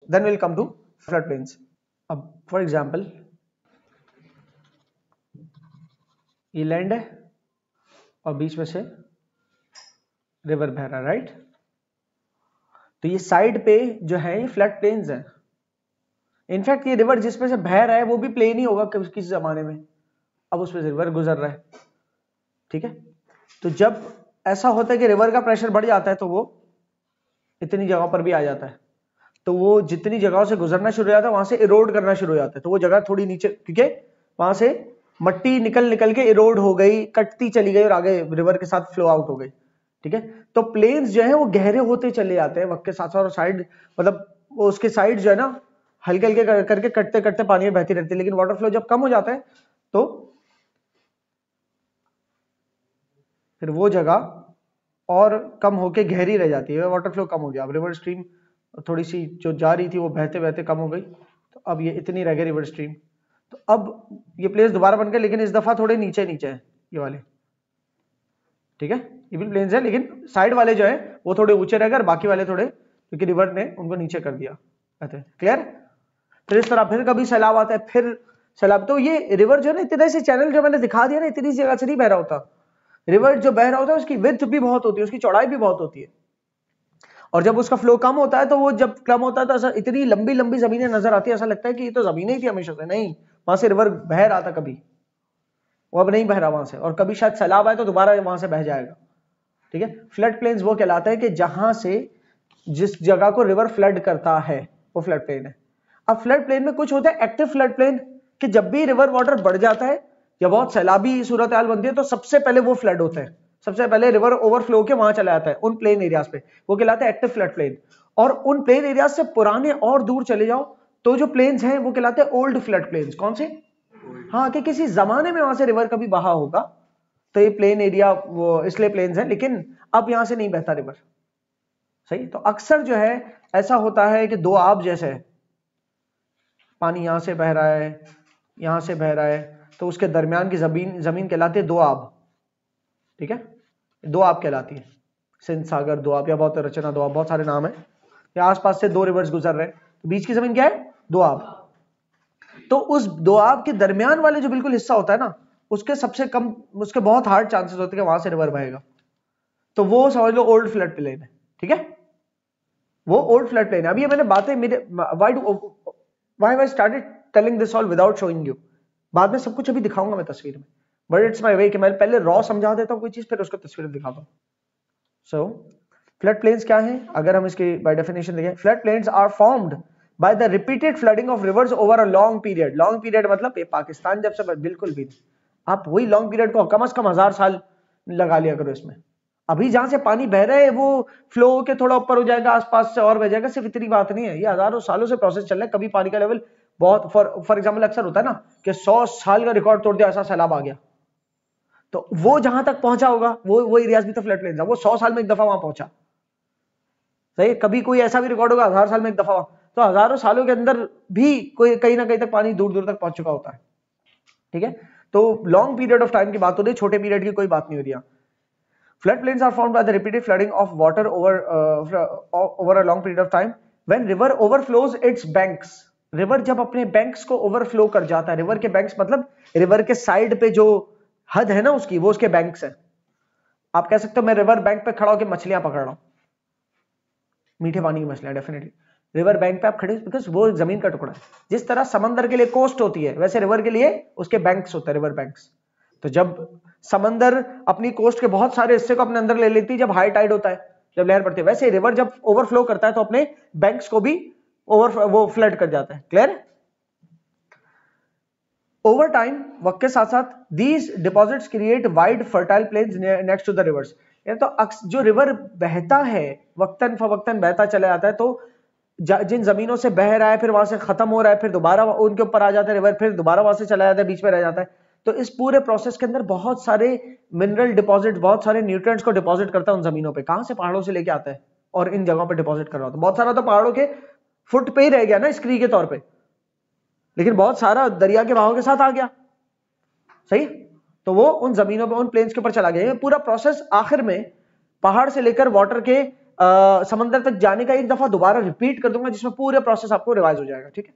Then will come to flood plains. अब for example ये land है और बीच में से रिवर बह रहा है, राइट। तो ये साइड पे जो है ये फ्लड प्लेन्स है। इनफैक्ट ये रिवर जिसमें से बह रहा है वो भी प्लेन ही होगा किसी जमाने में, अब उसमें से रिवर गुजर रहा है, ठीक है। तो जब ऐसा होता है कि रिवर का प्रेशर बढ़ जाता है तो वो इतनी जगह पर भी आ जाता है, तो वो जितनी जगहों से गुजरना शुरू हो जाता है वहां से इरोड करना शुरू हो जाता है, तो वो जगह थोड़ी नीचे, क्योंकि वहां से मट्टी निकल निकल के इरोड हो गई, कटती चली गई और आगे रिवर के साथ फ्लो आउट हो गई, ठीक है। तो प्लेन्स जो है वो गहरे होते चले जाते हैं वक्त के साथ साथ, और साइड मतलब उसके साइड जो है ना हल्के हल्के करके कटते कटते पानी में बहती रहती है, लेकिन वाटर फ्लो जब कम हो जाता है तो फिर वो जगह और कम होके गहरी रह जाती है, वाटर फ्लो कम हो गया। अब रिवर स्ट्रीम थोड़ी सी जो जा रही थी वो बहते बहते कम हो गई, तो अब ये इतनी रह गई रिवर स्ट्रीम। तो अब ये प्लेस दोबारा बन गए, लेकिन इस दफा थोड़े नीचे नीचे है ये वाले, ठीक है। ये भी प्लेन्स है लेकिन साइड वाले जो है वो थोड़े ऊंचे रह गए, बाकी वाले थोड़े, क्योंकि रिवर ने उनको नीचे कर दिया, क्लियर। फिर इस तरह फिर कभी सैलाब आता है, फिर सैलाब। तो ये रिवर जो है ना इतने से चैनल जो मैंने दिखा दिया ना, इतनी जगह से नहीं बह रहा होता। रिवर जो बह रहा होता है उसकी विड्थ भी बहुत होती है, उसकी चौड़ाई भी बहुत होती है, और जब उसका फ्लो कम होता है तो वो जब कम होता है तो ऐसा इतनी लंबी लंबी जमीनें नजर आती है, ऐसा लगता है कि ये तो जमीनें ही थी हमेशा से, नहीं, वहां से रिवर बह रहा था कभी, वो अब नहीं बह रहा वहां से, और कभी शायद सैलाब आए तो दोबारा वहां से बह जाएगा, ठीक है। फ्लड प्लेन्स वो कहलाते हैं कि जहां से जिस जगह को रिवर फ्लड करता है वो फ्लड प्लेन है। अब फ्लड प्लेन में कुछ होता है एक्टिव फ्लड प्लेन, कि जब भी रिवर वाटर बढ़ जाता है या बहुत सैलाबी सूरत हाल बनती है तो सबसे पहले वो फ्लड होता है, सबसे पहले रिवर ओवरफ्लो के वहां चला जाता है उन प्लेन एरियाज पे, वो कहलाता है एक्टिव फ्लड प्लेन। और उन प्लेन एरियाज से पुराने और दूर चले जाओ तो जो प्लेन्स हैं वो कहलाते हैं ओल्ड फ्लड प्लेन्स। कौन से? हाँ, कि किसी जमाने में वहां से रिवर कभी बहा होगा, तो ये प्लेन एरिया वो इसलिए प्लेन्स है, लेकिन अब यहां से नहीं बहता रिवर, सही। तो अक्सर जो है ऐसा होता है कि दो आब जैसे है, पानी यहां से बह रहा है यहां से बह रहा है, तो उसके दरमियान की जमीन कहलाती है दो आब, ठीक है। दो आब कहलाती है, सिंध सागर दो आब या बहुत रचना दो आब, बहुत सारे नाम है। या आसपास से दो रिवर्स गुजर रहे हैं तो बीच की जमीन क्या है? दो आब। तो उस दो आब के दरमियान वाले जो बिल्कुल हिस्सा होता है ना, उसके सबसे कम, उसके बहुत हार्ड चांसेस होते हैं कि वहां से रिवर बहेगा, तो वो समझ लो ओल्ड फ्लड प्लेन है, ठीक है। वो ओल्ड फ्लड प्लेन है। अभी ये मैंने बातें मेरे why I started telling this all without showing you, बाद में सब कुछ अभी दिखाऊंगा मैं तस्वीर में, बट इट्स माय वे कि मैं पहले रॉ समझा देता हूं कोई चीज, फिर उसको तस्वीर में दिखाता हूं। सो फ्लड प्लेन्स क्या हैं? अगर हम इसकी बाय डेफिनेशन देखें, flood plains are formed by the repeated flooding of rivers over a long period. Long period मतलब ये पाकिस्तान जब से, बिल्कुल भी नहीं, आप वही लॉन्ग पीरियड को कम से कम 1000 साल लगा लिया करो इसमें। अभी जहां से पानी बह रहा है वो फ्लो के थोड़ा ऊपर हो जाएगा, आसपास से और बह जाएगा, सिर्फ इतनी बात नहीं है, ये हजारों सालों से प्रोसेस चल रहा है। कभी पानी का लेवल बहुत, फॉर एग्जाम्पल अक्सर होता है ना कि 100 साल का रिकॉर्ड तोड़ दिया, ऐसा सैलाब आ गया, तो वो जहां तक पहुंचा होगा वो एरियाज भी तो फ्लड प्लेन था, वो 100 साल में एक दफा वहां पहुंचा, सही। कभी कोई ऐसा भी रिकॉर्ड होगा 1000 साल में एक दफा, तो हजारों सालों के अंदर भी कोई कहीं ना कहीं तक पानी दूर दूर तक पहुंच चुका होता है, ठीक है। तो लॉन्ग पीरियड ऑफ टाइम की बात हो रही है, छोटे पीरियड की कोई बात नहीं हो रही है। Flood plains are formed by the repeated flooding of water over a long period of time. When river overflows its banks, river जब अपने बैंक्स को ओवरफ्लो कर जाता है, रिवर के बैंक्स मतलब रिवर के साइड पे जो हद है ना उसकी, वो उसके बैंक्स है। आप कह सकते हो मैं रिवर बैंक पे खड़ा होकर मछलियां पकड़ रहा हूं, मीठे पानी की मछलियां, डेफिनेटली रिवर बैंक पे आप खड़े, बिकॉज वो जमीन का टुकड़ा है। जिस तरह समंदर के लिए कोस्ट होती है, वैसे रिवर के लिए उसके बैंक्स होते हैं, रिवर बैंक्स। तो जब समंदर अपनी कोस्ट के बहुत सारे हिस्से को अपने अंदर ले लेती है जब हाई टाइड होता है, जब लहर पड़ती है, वैसे रिवर जब ओवरफ्लो करता है तो अपने बैंक्स को भी वो फ्लड कर जाता है, क्लियर। ओवर टाइम, वक्त के साथ साथ, these deposits create wide fertile plains next to the rivers. तो जो रिवर बहता है वक्तन फवक्तन बहता चला जाता है, तो जिन जमीनों से बह रहा है फिर वहां से खत्म हो रहा है, फिर दोबारा उनके ऊपर आ जाता है रिवर, फिर दोबारा वहां से चला जाता है, बीच में रह जाता है। तो इस पूरे प्रोसेस के अंदर बहुत सारे मिनरल डिपॉजिट, बहुत सारे न्यूट्रिएंट्स को डिपॉजिट करता है उन जमीनों पे। कहां से? पहाड़ों से लेके आता है और इन जगहों पे डिपॉजिट कर रहा होता है। बहुत सारा तो पहाड़ों के फुट पे ही रह गया ना स्क्री के तौर पे, लेकिन बहुत सारा दरिया के बहाव के साथ आ गया, सही। तो वो उन जमीनों पे, उन प्लेन्स के ऊपर चला गया। ये पूरा प्रोसेस आखिर में पहाड़ से लेकर वाटर के समंदर तक जाने का एक दफा दोबारा रिपीट कर दूंगा, जिसमें पूरे प्रोसेस आपको रिवाइज हो जाएगा, ठीक है।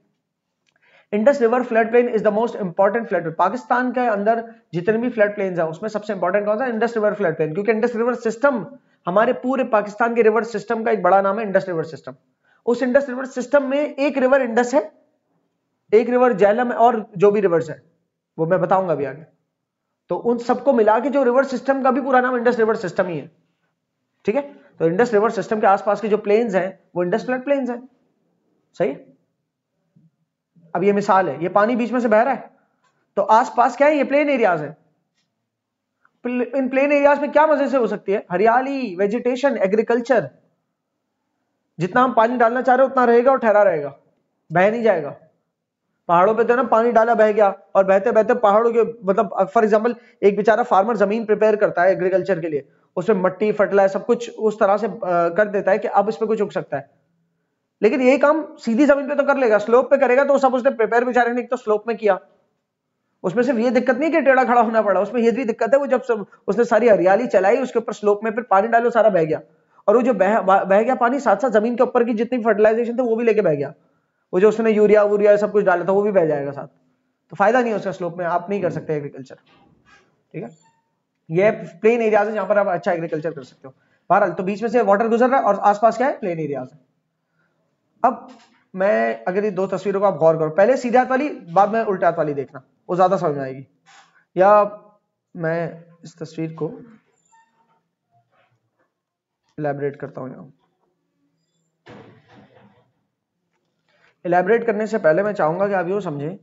Indus river flood plain is the most important flood plain. Pakistan के अंदर जितने भी फ्लड प्लेन्स हैं उसमें सबसे इंपॉर्टेंट कौन सा? इंडस रिवर फ्लड प्लेन, क्योंकि इंडस रिवर सिस्टम हमारे पूरे पाकिस्तान के रिवर सिस्टम का एक बड़ा नाम है, इंडस रिवर सिस्टम। उस इंडस रिवर सिस्टम में एक रिवर इंडस है, एक रिवर झेलम है, और जो भी रिवर्स है वो मैं बताऊंगा अभी आगे। तो उन सबको मिला के जो रिवर सिस्टम का भी पूरा नाम इंडस रिवर सिस्टम ही है, ठीक है। तो इंडस रिवर सिस्टम के आसपास के जो प्लेन्स हैं वो इंडस फ्लड प्लेन्स हैं, सही है। अब ये मिसाल है, ये पानी बीच में से बह रहा है, तो आसपास क्या है? ये प्लेन एरियाज है। इन प्लेन एरियाज में क्या मजे से हो सकती है? हरियाली, वेजिटेशन, एग्रीकल्चर। जितना हम पानी डालना चाह रहे हैं उतना रहेगा और ठहरा रहेगा, बह नहीं जाएगा। पहाड़ों पे तो ना पानी डाला बह गया, और बहते बहते पहाड़ों के मतलब फॉर एग्जांपल एक बेचारा फार्मर जमीन प्रिपेयर करता है एग्रीकल्चर के लिए, उसमें मट्टी फर्टिलाइजर सब कुछ उस तरह से कर देता है कि अब इसमें कुछ उग सकता है। लेकिन यही काम सीधी जमीन पे तो कर लेगा, स्लोप पे करेगा तो सब उसने प्रिपेयर बेचारे ने एक तो स्लोप में किया, उसमें सिर्फ ये दिक्कत नहीं कि टेढ़ा खड़ा होना पड़ा, उसमें ये भी दिक्कत है वो जब सब उसने सारी हरियाली चलाई उसके ऊपर स्लोप में, फिर पानी डालो सारा बह गया, और वो जो बह गया पानी साथ साथ जमीन के ऊपर की जितनी फर्टिलाइजेशन थे वो भी लेके बह गया, वो जो उसने यूरिया वूरिया सब कुछ डाला था वो भी बह जाएगा साथ। तो फायदा नहीं है उसका स्लोप में, आप नहीं कर सकते एग्रीकल्चर, ठीक है। ये प्लेन एरियाज है जहां पर आप अच्छा एग्रीकल्चर कर सकते हो। बहरहाल तो बीच में से वाटर गुजर रहा है और आसपास क्या है? प्लेन एरियाज है। अब मैं अगर ये दो तस्वीरों को आप गौर करो, पहले सीधे हाथ वाली, बाद में उल्टे हाथ वाली देखना, वो ज्यादा समझ में आएगी। या मैं इस तस्वीर को इलैबोरेट करता हूं। यहां इलैबोरेट करने से पहले मैं चाहूंगा कि आप ये समझें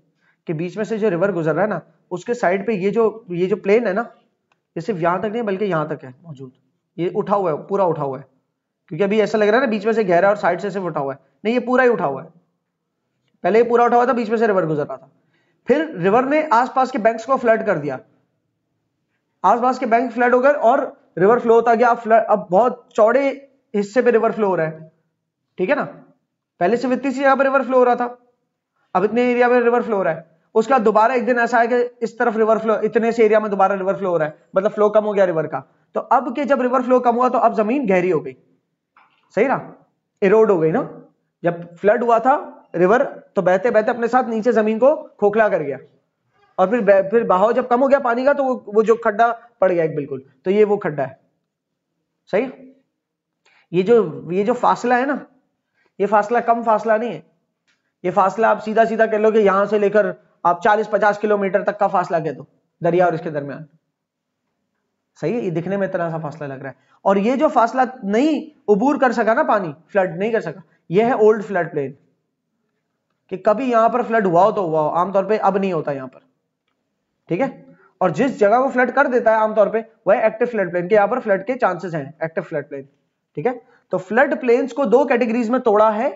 कि बीच में से जो रिवर गुजर रहा है ना, उसके साइड पे ये जो प्लेन है ना, ये सिर्फ यहां तक नहीं बल्कि यहां तक है मौजूद। ये उठा हुआ है, पूरा उठा हुआ है, क्योंकि अभी ऐसा लग रहा है ना बीच में से गहरा और साइड से सिर्फ उठा हुआ है, नहीं ये पूरा ही उठा हुआ है। पहले ये पूरा उठा हुआ था, बीच में से रिवर गुजर रहा था, फिर रिवर ने आसपास के बैंक्स को फ्लड कर दिया, आसपास के बैंक फ्लड हो गए और रिवर फ्लो होता गया। अब बहुत चौड़े हिस्से पे रिवर फ्लो हो रहा है, ठीक है ना। पहले सिर्फ इतनी सी जगह पर रिवर फ्लो हो रहा था, अब इतने एरिया में रिवर फ्लो हो रहा है। उसके बाद दोबारा एक दिन ऐसा है कि इस तरफ रिवर फ्लो, इतने से एरिया में दोबारा रिवर फ्लो हो रहा है, मतलब फ्लो कम हो गया रिवर का। तो अब के जब रिवर फ्लो कम हुआ तो अब जमीन गहरी हो गई, सही ना, इरोड हो गई ना। जब फ्लड हुआ था रिवर तो बहते बहते अपने साथ नीचे जमीन को खोखला कर गया, और फिर बहाव जब कम हो गया पानी का तो वो जो खड्डा पड़ गया एक बिल्कुल, तो ये वो खड्डा है, सही। ये जो फासला है ना, ये फासला कम फासला नहीं है, ये फासला आप सीधा सीधा कह लो कि यहां से लेकर आप 40-50 किलोमीटर तक का फासला कह दो दरिया और इसके दरमियान, सही है। ये दिखने में इतना सा फासला लग रहा है, और ये जो फासला नहीं उबूर कर सका ना, पानी फ्लड नहीं कर सका, ये है ओल्ड फ्लड प्लेन, कि कभी यहां पर फ्लड हुआ हो तो हुआ हो, आमतौर पर अब नहीं होता यहां पर, ठीक है। और जिस जगह को फ्लड कर देता है आमतौर पे वह एक्टिव फ्लड प्लेन के, यहां पर फ्लड के चांसेस हैं, एक्टिव फ्लड प्लेन, ठीक है। तो फ्लड प्लेन्स को दो कैटेगरीज में तोड़ा है,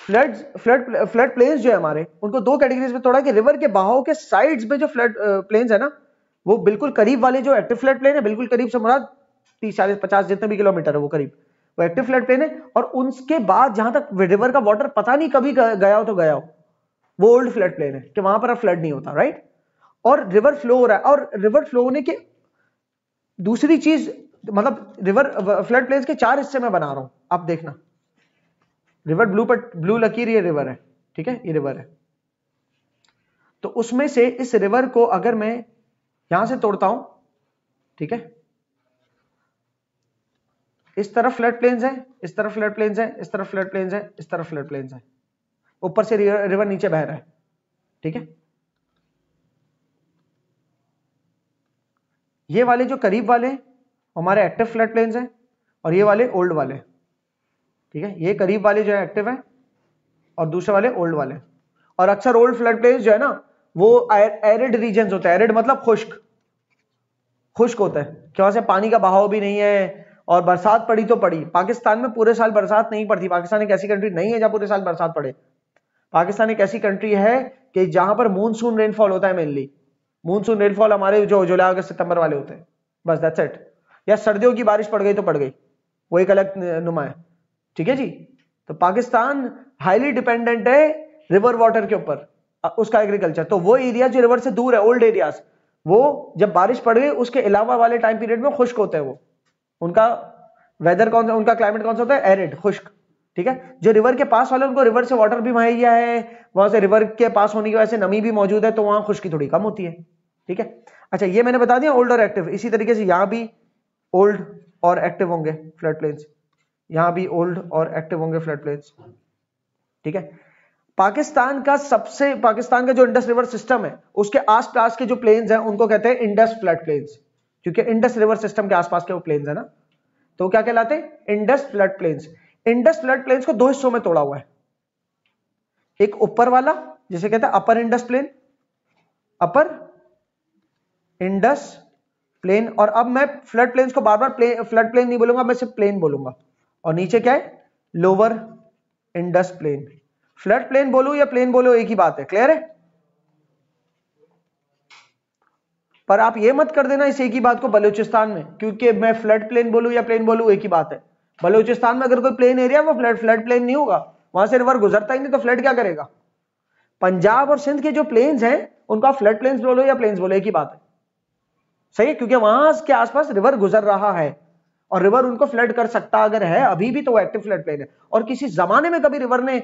फ्लड प्लेन्स जो है हमारे, उनको दो कैटेगरीज में तोड़ा कि रिवर के बहाव के साइड्स पे जो फ्लड प्लेन्स है ना, वो बिल्कुल करीब वाले जो एक्टिव फ्लड प्लेन है, बिल्कुल करीब से मुराद 30-40-50 जितने भी किलोमीटर है वो करीब, वो एक्टिव फ्लड प्लेन है। और उसके बाद जहां तक रिवर का वाटर पता नहीं कभी गया हो तो गया हो, वो ओल्ड फ्लड प्लेन है कि वहां पर अब फ्लड नहीं होता, राइट। और रिवर फ्लो हो रहा है, और रिवर फ्लो होने के दूसरी चीज, मतलब रिवर फ्लड प्लेन्स के 4 हिस्से में बना रहा हूं, आप देखना। रिवर ब्लू लकीर ये रिवर है, ठीक है, ये रिवर है। तो उसमें से इस रिवर को अगर मैं यहां से तोड़ता हूं, ठीक है, इस तरफ फ्लड प्लेन्स है, इस तरफ फ्लड प्लेन्स है, इस तरफ फ्लड प्लेन्स है, इस तरफ फ्लड प्लेन्स है, ऊपर से रिवर नीचे बह रहा है, ठीक है। ये वाले जो करीब वाले हमारे एक्टिव फ्लड प्लेन्स हैं, और ये वाले ओल्ड वाले, ठीक है। ये करीब वाले जो है एक्टिव है और दूसरे वाले ओल्ड वाले। और अक्सर ओल्ड फ्लड प्लेन्स जो है ना वो एरिड रीजन्स होते हैं, एरिड मतलब खुश्क होता है कि वहां से पानी का बहाव भी नहीं है, और बरसात पड़ी तो पड़ी। पाकिस्तान में पूरे साल बरसात नहीं पड़ती, पाकिस्तान एक ऐसी कंट्री नहीं है जहां पूरे साल बरसात पड़े। पाकिस्तान एक ऐसी कंट्री है कि जहां पर मानसून रेनफॉल होता है, मेनली मानसून रेनफॉल हमारे जो जुलाई अगस्त सितंबर वाले होते हैं, बस दैट्स इट। या सर्दियों की बारिश पड़ गई तो पड़ गई, वो एक अलग नुमा है, ठीक है जी। तो पाकिस्तान हाईली डिपेंडेंट है रिवर वाटर के ऊपर, उसका एग्रीकल्चर। तो वो एरिया जो रिवर से दूर है, ओल्ड एरियाज, वो जब बारिश पड़ गई उसके अलावा वाले टाइम पीरियड में खुश्क होते हैं। वो उनका वेदर कौन सा, उनका क्लाइमेट कौन सा होता है? एरिड, खुश्क। ठीक है, जो रिवर के पास वाले उनको रिवर से वाटर भी मुहैया है, वहां से रिवर के पास होने की वजह से नमी भी मौजूद है, तो वहां खुश्की थोड़ी कम होती है। ठीक है, अच्छा ये मैंने बता दिया ओल्ड और एक्टिव। इसी तरीके से यहां भी ओल्ड और एक्टिव होंगे फ्लड प्लेन्स, यहां भी ओल्ड और एक्टिव होंगे फ्लड प्लेन्स। ठीक है, पाकिस्तान का जो इंडस रिवर सिस्टम है उसके आसपास के जो प्लेन्स हैं उनको कहते हैं इंडस फ्लड प्लेन्स, क्योंकि इंडस रिवर सिस्टम के आसपास के वो प्लेन्स है ना, तो क्या कहलाते हैं? Indus flood plains. Indus flood plains को दो हिस्सों में तोड़ा हुआ है, एक ऊपर वाला जिसे कहते हैं अपर इंडस प्लेन, अपर इंडस प्लेन, और अब मैं फ्लड प्लेन्स को बार बार फ्लड प्लेन नहीं बोलूंगा, मैं सिर्फ प्लेन बोलूंगा, और नीचे क्या है? Lower Indus plain. Flood plain बोलूं या प्लेन बोलूं एक ही बात है, क्लियर है? पर आप ये मत कर देना इस एक ही बात को बलूचिस्तान में, क्योंकि मैं फ्लड प्लेन बोलूं या प्लेन बोलूं एक ही बात है। बलूचिस्तान में अगर कोई प्लेन एरिया वो फ्लड प्लेन नहीं होगा, वहां से रिवर गुजरता ही नहीं, तो फ्लड क्या करेगा? पंजाब और सिंध के जो प्लेन्स हैं उनको आप फ्लड प्लेन्स बोलो या प्लेन्स बोलो एक ही बात है, सही है, क्योंकि वहां के आसपास रिवर गुजर रहा है और रिवर उनको फ्लड कर सकता अगर है अभी भी, तो वो एक्टिव फ्लड प्लेन है। और किसी जमाने में कभी रिवर ने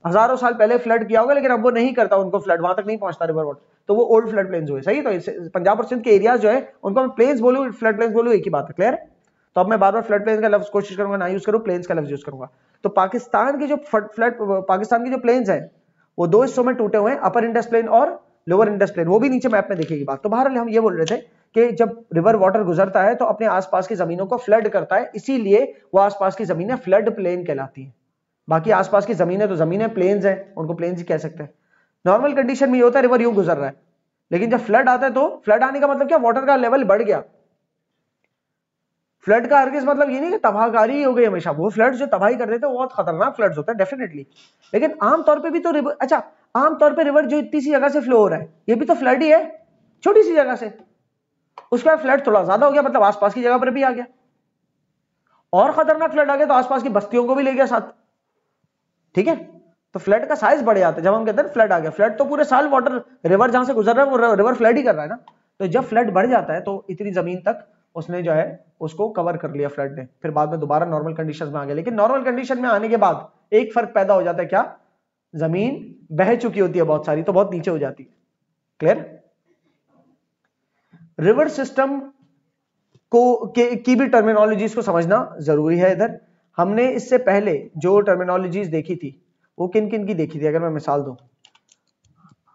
हजारों साल पहले फ्लड किया होगा, लेकिन अब वो नहीं करता उनको फ्लड, वहां तक नहीं पहुंचता रिवर वाटर, तो वो ओल्ड फ्लड प्लेन्स हुए, सही। तो पंजाब और सिंध के एरियाज जो है उनको मैं प्लेन्स बोलूं फ्लड प्लेन्स बोलूं एक ही बात है, क्लियर है? तो अब मैं बार बार फ्लड प्लेन्स का लफ्ज कोशिश करूंगा ना यूज करूं, प्लेन्स का लफ्ज यूज करूंगा। तो पाकिस्तान के जो पाकिस्तान के जो प्लेन्स हैं वो दो हिस्सों में टूटे हुए हैं, अपर इंडस प्लेन और लोअर इंडस प्लेन, वो भी नीचे मैप में देखेगी बात। तो बहरहाल हम ये बोल रहे थे कि जब रिवर वाटर गुजरता है तो अपने आसपास की जमीनों को फ्लड करता है, इसीलिए वो आसपास की जमीनें फ्लड प्लेन कहलाती हैं। बाकी आसपास की जमीनें तो जमीनें प्लेन्स हैं, उनको प्लेन्स ही कह सकते हैं। नॉर्मल कंडीशन में ये होता है रिवर यूं गुजर रहा है, लेकिन जब फ्लड आता है तो फ्लड आने का मतलब क्या? वाटर का लेवल बढ़ गया। फ्लड का हरगिज़ मतलब ये नहीं कि तबाहकारी ही हो गई हमेशा, वो फ्लड जो तबाही कर देते हैं वो बहुत खतरनाक फ्लड्स होते हैं डेफिनेटली, लेकिन आमतौर पे भी तो रिवर, अच्छा आमतौर पे रिवर जो इतनी सी जगह से फ्लो हो रहा है ये भी तो फ्लड ही है, छोटी सी जगह से, उसके बाद फ्लड थोड़ा ज्यादा हो गया, मतलब आसपास की जगह पर भी आ गया, और खतरनाक फ्लड आ गया तो आसपास की बस्तियों को भी ले गया साथ। ठीक है, तो फ्लड का साइज बढ़ जाता है जब हम कहते हैं फ्लड आ गया। फ्लड तो पूरे साल वाटर रिवर जहां से गुजर रहा है वो रिवर फ्लड ही कर रहा है ना, तो जब फ्लड बढ़ जाता है तो इतनी जमीन तक उसने जो है उसको कवर कर लिया फ्लड ने, फिर बाद में दोबारा नॉर्मल कंडीशन में आ गया। लेकिन नॉर्मल कंडीशन में आने के बाद एक फर्क पैदा हो जाता है, क्या? जमीन बह चुकी होती है बहुत सारी, तो बहुत नीचे हो जाती है, क्लियर? रिवर सिस्टम की भी टर्मिनोलॉजीज को समझना जरूरी है। इधर हमने इससे पहले जो टर्मिनोलॉजीज देखी थी वो किन किन की देखी थी? अगर मैं मिसाल दूं,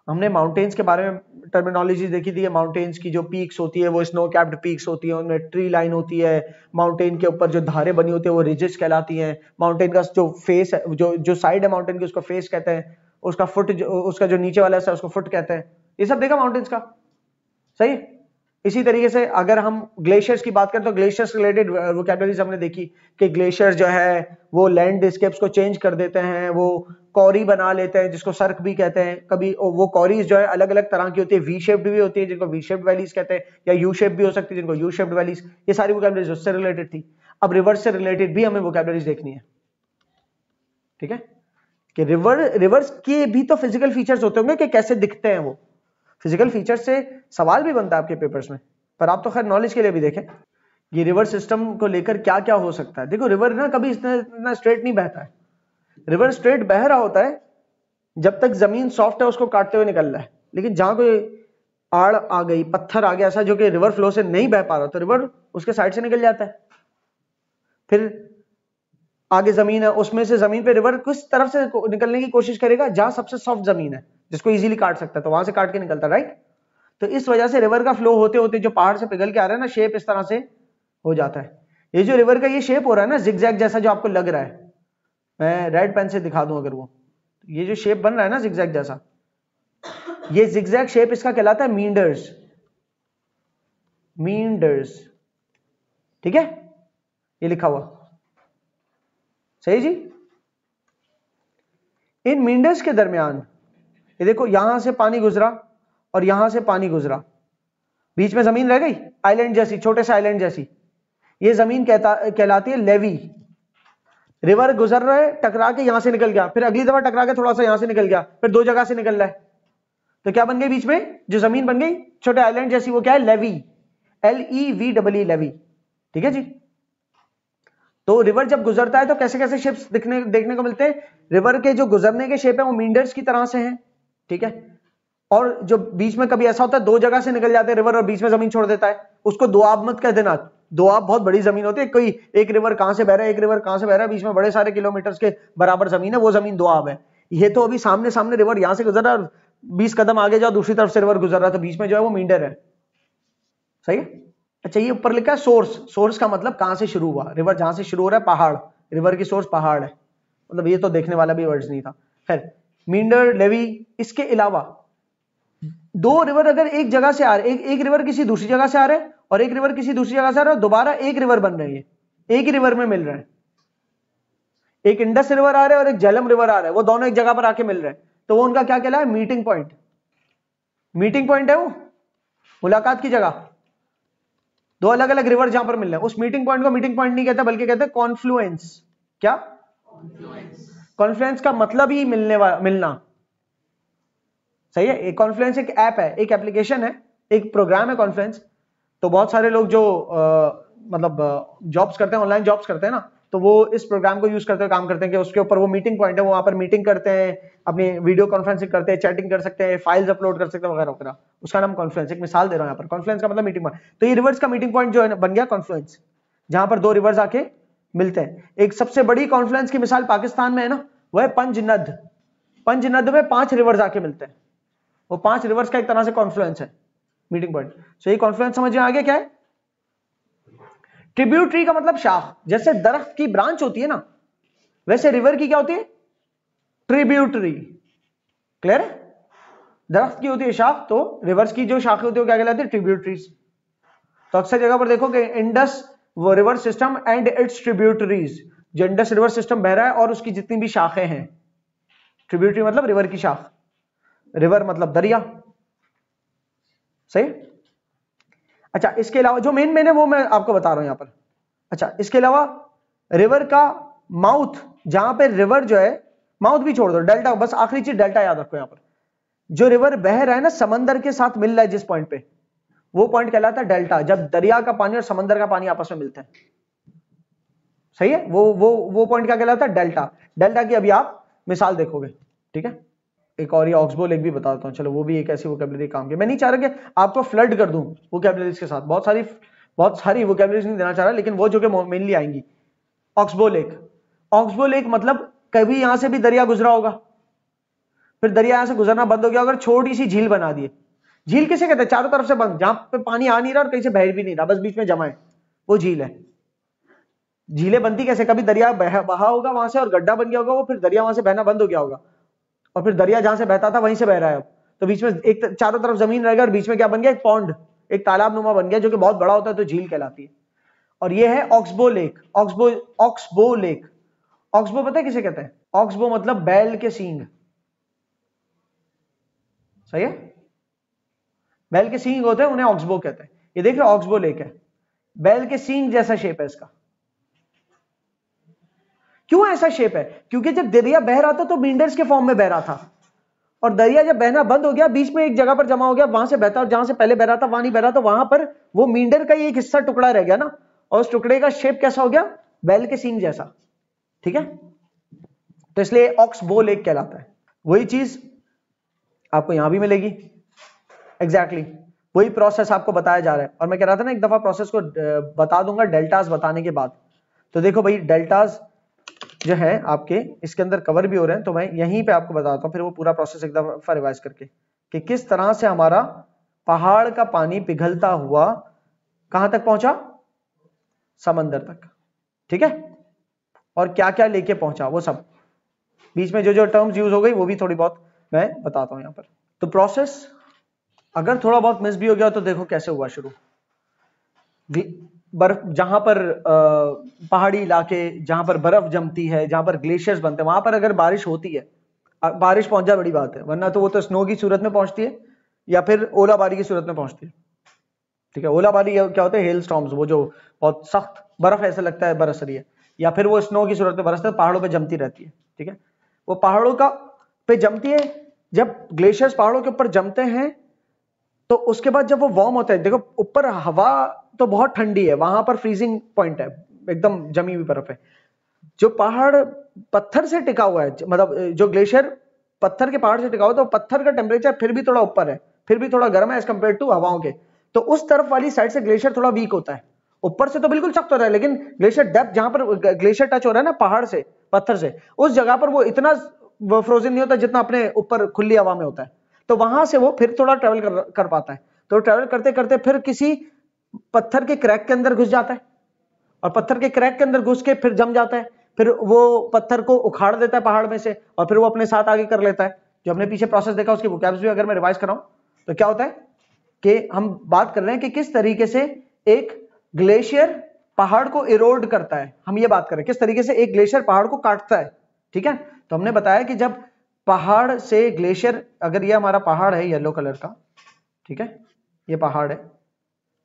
हमने माउंटेन्स के बारे में टर्मिनोलॉजीज देखी थी। माउंटेन्स की जो पीक्स होती है वो स्नो कैप्ड पीक्स होती है, उनमें ट्री लाइन होती है, माउंटेन के ऊपर जो धारें बनी होती है वो रिजेस कहलाती हैं, माउंटेन का जो फेस है, जो साइड है माउंटेन की उसको फेस कहते हैं, उसका फुट, उसका जो नीचे वाला है उसको फुट कहते हैं। ये सब देखा माउंटेन्स का, सही। इसी तरीके से अगर हम ग्लेशियर्स की बात करें तो ग्लेशियर्स रिलेटेड वोकैबुलरीज हमने देखी कि ग्लेशियर्स जो है वो लैंडस्केप्स को चेंज कर देते हैं, वो कौरी बना लेते हैं जिसको सर्क भी कहते हैं। कभी वो कौरीज जो है अलग अलग तरह की होती है, वी शेप्ड भी होती है जिनको वी शेप्ड वैलीज कहते हैं, या यू शेप भी हो सकती है जिनको यू शेप्ड वैलीज। ये सारी वोकैबुलरीज उससे रिलेटेड थी। अब रिवर से रिलेटेड भी हमें वोकैबुलरीज देखनी है, ठीक है, कि रिवर्स के भी तो फिजिकल फीचर्स होते होंगे कि कैसे दिखते हैं वो। फिजिकल फीचर से सवाल भी बनता है आपके पेपर्स में, पर आप तो खैर नॉलेज के लिए भी देखें ये रिवर सिस्टम को लेकर क्या क्या हो सकता है। देखो रिवर ना कभी इतना स्ट्रेट नहीं बहता है, रिवर स्ट्रेट बह रहा होता है जब तक जमीन सॉफ्ट है उसको काटते हुए निकल रहा है, लेकिन जहां कोई आड़ आ गई, पत्थर आ गया ऐसा जो कि रिवर फ्लो से नहीं बह पा रहा, तो रिवर उसके साइड से निकल जाता है। फिर आगे जमीन है, उसमें से जमीन पे रिवर किस तरफ से निकलने की कोशिश करेगा? जहां सबसे सॉफ्ट जमीन है जिसको इजीली काट सकता है, तो वहां से काट के निकलता है, राइट। तो इस वजह से रिवर का फ्लो होते होते जो पहाड़ से पिघल के आ रहा है ना, शेप इस तरह से हो जाता है। ये जो रिवर का ये शेप हो रहा है ना जिगजैग जैसा जो आपको लग रहा है, मैं रेड पेन से दिखा दूं अगर वो, ये जो शेप बन रहा है ना जिगजैग जैसा, ये जिगजैग शेप इसका कहलाता है मींडर्स, मींडर्स, ठीक है, ये लिखा हुआ, सही जी। इन मींडर्स के दरमियान ये देखो यहां से पानी गुजरा और यहां से पानी गुजरा, बीच में जमीन रह गई आइलैंड जैसी, छोटे से आइलैंड जैसी, ये जमीन कहलाती है लेवी। रिवर गुजर रहा है, टकरा के यहां से निकल गया, फिर अगली दफा टकरा के थोड़ा सा यहां से निकल गया, फिर दो जगह से निकल रहा है, तो क्या बन गई बीच में जो जमीन बन गई? छोटे आइलैंड जैसी, वो क्या है, लेवी, LEVE, लेवी, ठीक है जी। तो रिवर जब गुजरता है तो कैसे कैसे शेप्स देखने को मिलते हैं। रिवर के जो गुजरने के शेप है वो मींडर्स की तरह से हैं, ठीक है। और जो बीच में कभी ऐसा होता है दो जगह से निकल जाते हैं रिवर और बीच में जमीन छोड़ देता है, उसको दोआब मत कह देना। दोआब बहुत बड़ी जमीन होती है, कोई एक रिवर कहां से बह रहा है, एक रिवर कहां से बह रहा है, बीच में बड़े सारे किलोमीटर्स के बराबर जमीन है, वो जमीन दोआब है। ये तो अभी सामने सामने रिवर यहां से गुजर रहा है, 20 कदम आगे जाओ दूसरी तरफ से रिवर गुजर रहा है, तो बीच में जो है वो मींडर है, सही है। अच्छा, ये ऊपर लिखा है सोर्स, सोर्स का मतलब कहां से शुरू हुआ, रिवर जहां से शुरू हो रहा है पहाड़, रिवर की सोर्स पहाड़ है, मतलब ये तो देखने वाला भी वर्ड्स नहीं था। खैर, मींडर, लेवी, इसके अलावा दो रिवर अगर एक जगह से आ रहे, एक रिवर किसी दूसरी जगह से आ रहे हैं और एक रिवर किसी दूसरी जगह से आ रहा है, दोबारा एक रिवर बन रही है, एक ही रिवर में मिल रहे हैं। एक इंडस रिवर आ रहा है और एक झेलम रिवर आ रहा है, वो दोनों एक जगह पर आके मिल रहे हैं, तो वो उनका क्या कहला है, मीटिंग पॉइंट। मीटिंग पॉइंट है वो, मुलाकात की जगह, दो अलग अलग रिवर जहां पर मिल रहे हैं, उस मीटिंग पॉइंट को मीटिंग पॉइंट नहीं कहते बल्कि कहते हैं कॉन्फ्लुएंस। क्या? कॉन्फ्लुएंस का मतलब ही मिलना, सही है। एक कॉन्फ्लुएंस एक ऐप है, एक एप्लीकेशन है, एक प्रोग्राम है कॉन्फ्लुएंस। तो बहुत सारे लोग जो मतलब जॉब्स करते हैं, ऑनलाइन जॉब्स करते हैं ना, तो वो इस प्रोग्राम को यूज करते हुए काम करते हैं कि उसके ऊपर वो मीटिंग पॉइंट है, वो वहां पर मीटिंग करते हैं, अपनी वीडियो कॉन्फ्रेंसिंग करते हैं, चैटिंग कर सकते हैं, फाइल्स अपलोड कर सकते हैं वगैरह वगैरह, उसका नाम कॉन्फ्लुएंस। एक मिसाल दे रहा हूं यहाँ पर, कॉन्फ्लुएंस का मतलब मीटिंग पॉइंट। तो ये रिवर्स का मीटिंग पॉइंट जो है बन गया कॉन्फ्लुएंस, जहां पर दो रिवर्स आके मिलते हैं। एक सबसे बड़ी कॉन्फ्लुएंस की मिसाल पाकिस्तान में है ना, वो है पंजनद। पंजनद में 5 रिवर्स आके मिलते हैं, वो 5 रिवर्स का एक तरह से कॉन्फ्लुएंस है, मीटिंग पॉइंट। सो ये कॉन्फ्लुएंस समझ में आ गया क्या है। ट्रिब्यूटरी का मतलब शाख, जैसे दरख्त की ब्रांच होती है ना, वैसे रिवर की क्या होती है, ट्रिब्यूटरी। क्लियर है? दरख्त की होती है शाख, तो रिवर्स की जो शाखें होती है वो क्या कहलाती है, ट्रिब्यूटरीज। तो अक्सर जगह पर देखो कि इंडस वो river system and it's tributaries, जो इंडस रिवर सिस्टम बह रहा है और उसकी जितनी भी शाखें हैं। ट्रिब्यूटरी मतलब रिवर की शाख, रिवर मतलब दरिया, सही। अच्छा, इसके अलावा जो मेन है वो मैं आपको बता रहा हूं यहां पर। अच्छा, इसके अलावा रिवर का माउथ, जहां पे रिवर जो है, माउथ भी छोड़ दो, डेल्टा, बस आखिरी चीज डेल्टा याद रखो। यहां पर जो रिवर बह रहा है ना, समंदर के साथ मिल रहा है जिस पॉइंट पे, वो पॉइंट कहलाता है डेल्टा, जब दरिया का पानी और समंदर का पानी आपस में मिलते हैं, सही है। वो पॉइंट क्या कहलाता है, डेल्टा। डेल्टा की अभी आप मिसाल देखोगे, ठीक है। एक और ये ऑक्सबो लेक भी बताता हूँ, चलो वो भी एक ऐसी वोकैबुलरी काम की। मैं नहीं चाह रहा कि आपको फ्लड कर दूं वोकैबुलरीज के साथ, बहुत सारी वोकैबुलरीज नहीं देना चाह रहा, लेकिन वो जो कि मेनली आएंगी। ऑक्सबो लेक, ऑक्सबो लेक मतलब कभी यहां से भी दरिया गुजरा होगा, फिर दरिया यहां से गुजरना बंद हो गया, अगर छोटी सी झील बना दी। झील किसे कहते हैं, चारों तरफ से बंद, जहां पे पानी आ नहीं रहा और कहीं से बह भी नहीं रहा, बस बीच में जमा है, वो झील है। झीलें बनती कैसे, कभी दरिया बहा होगा वहां से और गड्ढा बन गया होगा, वो फिर दरिया वहां से बहना बंद हो गया होगा, और फिर दरिया जहां से बहता था वहीं से बह रहा है अब, तो बीच में एक चारों तरफ जमीन रहेगा और बीच में क्या बन गया, एक पॉन्ड, एक तालाब नुमा बन गया, जो कि बहुत बड़ा होता है, तो झील कहलाती है। और ये है oxbow lake. Oxbow lake, oxbow पता है किसे कहते हैं, ऑक्सबो मतलब बैल के सींग, सही है। बैल के सींग होते हैं, उन्हें ऑक्सबो कहते हैं। ये देख रहे हो ऑक्सबो लेक है, बैल के सींग जैसा शेप है इसका। क्यों ऐसा शेप है, क्योंकि जब दरिया बह रहा था तो मींडर्स के फॉर्म में बह रहा था, और दरिया जब बहना बंद हो गया, बीच में एक जगह पर जमा हो गया, वहां से बहता, और जहां से पहले बह रहा था वहां नहीं बह रहा, तो वहां पर वो मींडर का ही एक हिस्सा टुकड़ा रह गया ना, और उस टुकड़े का शेप कैसा हो गया, बैल के सींग जैसा, ठीक है। तो इसलिए ऑक्सबो लेक कहलाता है। वही चीज आपको यहां भी मिलेगी, एग्जैक्टली वही प्रोसेस आपको बताया जा रहा है। और मैं कह रहा था ना एक दफा प्रोसेस को बता दूंगा डेल्टास बताने के बाद। तो देखो भाई, डेल्टास जो है आपके इसके अंदर कवर भी हो रहे हैं, तो मैं यहीं पे आपको बताता हूं फिर वो पूरा प्रोसेस एक दफा रिवाइज करके, कि किस तरह से हमारा पहाड़ का पानी पिघलता हुआ कहां तक पहुंचा, समंदर तक, ठीक है। और क्या क्या लेके पहुंचा, वो सब बीच में जो जो टर्म्स यूज हो गई वो भी थोड़ी बहुत मैं बताता हूं यहां पर। तो प्रोसेस अगर थोड़ा बहुत मिस भी हो गया तो देखो कैसे हुआ शुरू। बर्फ, जहां पर पहाड़ी इलाके, जहां पर बर्फ जमती है, जहां पर ग्लेशियर्स बनते हैं, वहां पर अगर बारिश होती है, बारिश पहुंच जाए बड़ी बात है, वरना तो वो तो स्नो की सूरत में पहुंचती है या फिर ओलाबारी की सूरत में पहुंचती है, ठीक है। ओलाबारी क्या होता है, हेल स्टॉर्म्स, वो जो बहुत सख्त बर्फ ऐसा लगता है बरस रही है, या फिर वो स्नो की सूरत में बरसता है, पहाड़ों पर जमती रहती है, ठीक है। वो पहाड़ों का पे जमती है, जब ग्लेशियर्स पहाड़ों के ऊपर जमते हैं तो उसके बाद जब वो वार्म होता है, देखो ऊपर हवा तो बहुत ठंडी है, वहां पर फ्रीजिंग पॉइंट है, एकदम जमी हुई बर्फ है। जो पहाड़ पत्थर से टिका हुआ है, मतलब जो ग्लेशियर पत्थर के पहाड़ से टिका हुआ है, तो पत्थर का टेम्परेचर फिर भी थोड़ा ऊपर है, फिर भी थोड़ा गर्म है एज कम्पेयर टू हवाओं के। तो उस तरफ वाली साइड से ग्लेशियर थोड़ा वीक होता है, ऊपर से तो बिल्कुल सख्त होता है, लेकिन ग्लेशियर डेप्थ जहां पर ग्लेशियर टच हो रहा है ना पहाड़ से, पत्थर से, उस जगह पर वो इतना फ्रोजन नहीं होता जितना अपने ऊपर खुली हवा में होता है। तो वहां से वो फिर थोड़ा ट्रेवल कर पाता है। तो ट्रेवल करते करते फिर किसी पत्थर के क्रैक के अंदर घुस जाता है, और पत्थर के क्रैक के अंदर घुस के फिर जम जाता है, फिर वो पत्थर को उखाड़ देता है पहाड़ में से, और फिर वो अपने साथ आगे कर लेता है। जो हमने पीछे प्रोसेस देखा उसकी वोकैब्स भी अगर मैं रिवाइज कराऊं तो क्या होता है कि हम बात कर रहे हैं कि किस तरीके से एक ग्लेशियर पहाड़ को इरोड करता है। हम ये बात कर रहे हैं किस तरीके से एक ग्लेशियर पहाड़ को काटता है, ठीक है। तो हमने बताया कि जब पहाड़ से ग्लेशियर, अगर ये हमारा पहाड़ है येलो कलर का, ठीक है, ये पहाड़ है,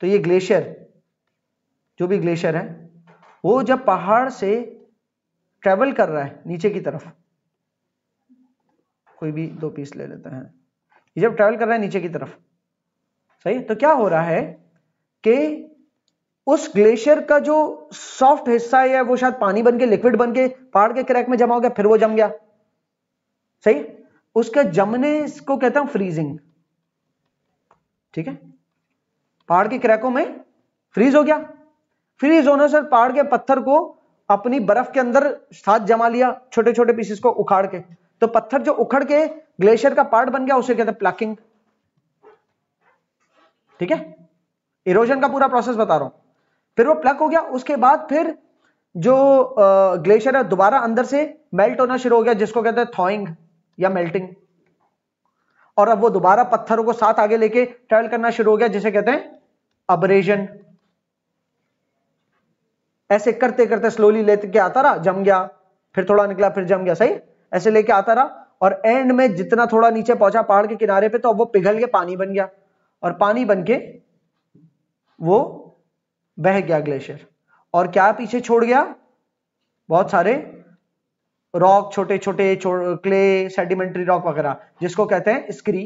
तो ये ग्लेशियर, जो भी ग्लेशियर है, वो जब पहाड़ से ट्रेवल कर रहा है नीचे की तरफ, कोई भी दो पीस ले लेते हैं, ये जब ट्रेवल कर रहा है नीचे की तरफ, सही, तो क्या हो रहा है कि उस ग्लेशियर का जो सॉफ्ट हिस्सा है वो शायद पानी बन के, लिक्विड बन के पहाड़ के क्रैक में जमा हो गया, फिर वो जम गया, सही। उसके जमने को कहता हूं फ्रीजिंग, ठीक है। पहाड़ के क्रैकों में फ्रीज हो गया, फ्रीज होने से पहाड़ के पत्थर को अपनी बर्फ के अंदर साथ जमा लिया, छोटे छोटे पीसेस को उखाड़ के, तो पत्थर जो उखड़ के ग्लेशियर का पार्ट बन गया उसे कहते हैं प्लकिंग, ठीक है। इरोजन का पूरा प्रोसेस बता रहा हूं। फिर वो प्लक हो गया, उसके बाद फिर जो ग्लेशियर है दोबारा अंदर से मेल्ट होना शुरू हो गया, जिसको कहते हैं थॉइंग या मेल्टिंग, और अब वो दोबारा पत्थरों को साथ आगे लेके ट्रेवल करना शुरू हो गया, जिसे कहते हैं अब्रेजन। ऐसे करते करते स्लोली लेके आता रहा, जम गया, फिर थोड़ा निकला, फिर जम गया, सही, ऐसे लेके आता रहा, और एंड में जितना थोड़ा नीचे पहुंचा पहाड़ के किनारे पे, तो अब वो पिघल के पानी बन गया, और पानी बन के वो बह गया ग्लेशियर, और क्या पीछे छोड़ गया, बहुत सारे रॉक, छोटे छोटे क्ले, सेडिमेंट्री रॉक वगैरह, जिसको कहते हैं स्क्री,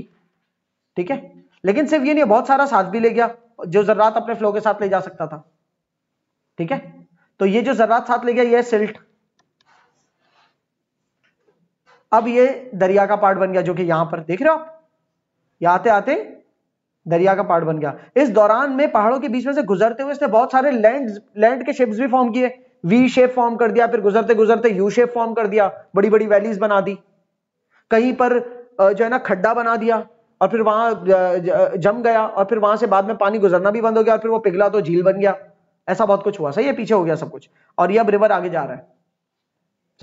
ठीक है। लेकिन सिर्फ ये नहीं, बहुत सारा साथ भी ले गया, जो जर्रात अपने फ्लो के साथ ले जा सकता था, ठीक है। तो ये जो जर्रात साथ ले गया, ये सिल्ट, अब ये दरिया का पार्ट बन गया, जो कि यहां पर देख रहे हो आप, यहां आते आते दरिया का पार्ट बन गया। इस दौरान में पहाड़ों के बीच में से गुजरते हुए इसने बहुत सारे लैंड के शेप्स भी फॉर्म किए, वी शेप फॉर्म कर दिया, फिर गुजरते गुजरते यू शेप फॉर्म कर दिया, बड़ी बड़ी वैलीज बना दी, कहीं पर जो है ना खड्डा बना दिया, और फिर वहां जम गया, और फिर वहां से बाद में पानी गुजरना भी बंद हो गया, और फिर वो पिघला तो झील बन गया। ऐसा बहुत कुछ हुआ, सही है, पीछे हो गया सब कुछ, और ये अब रिवर आगे जा रहा है,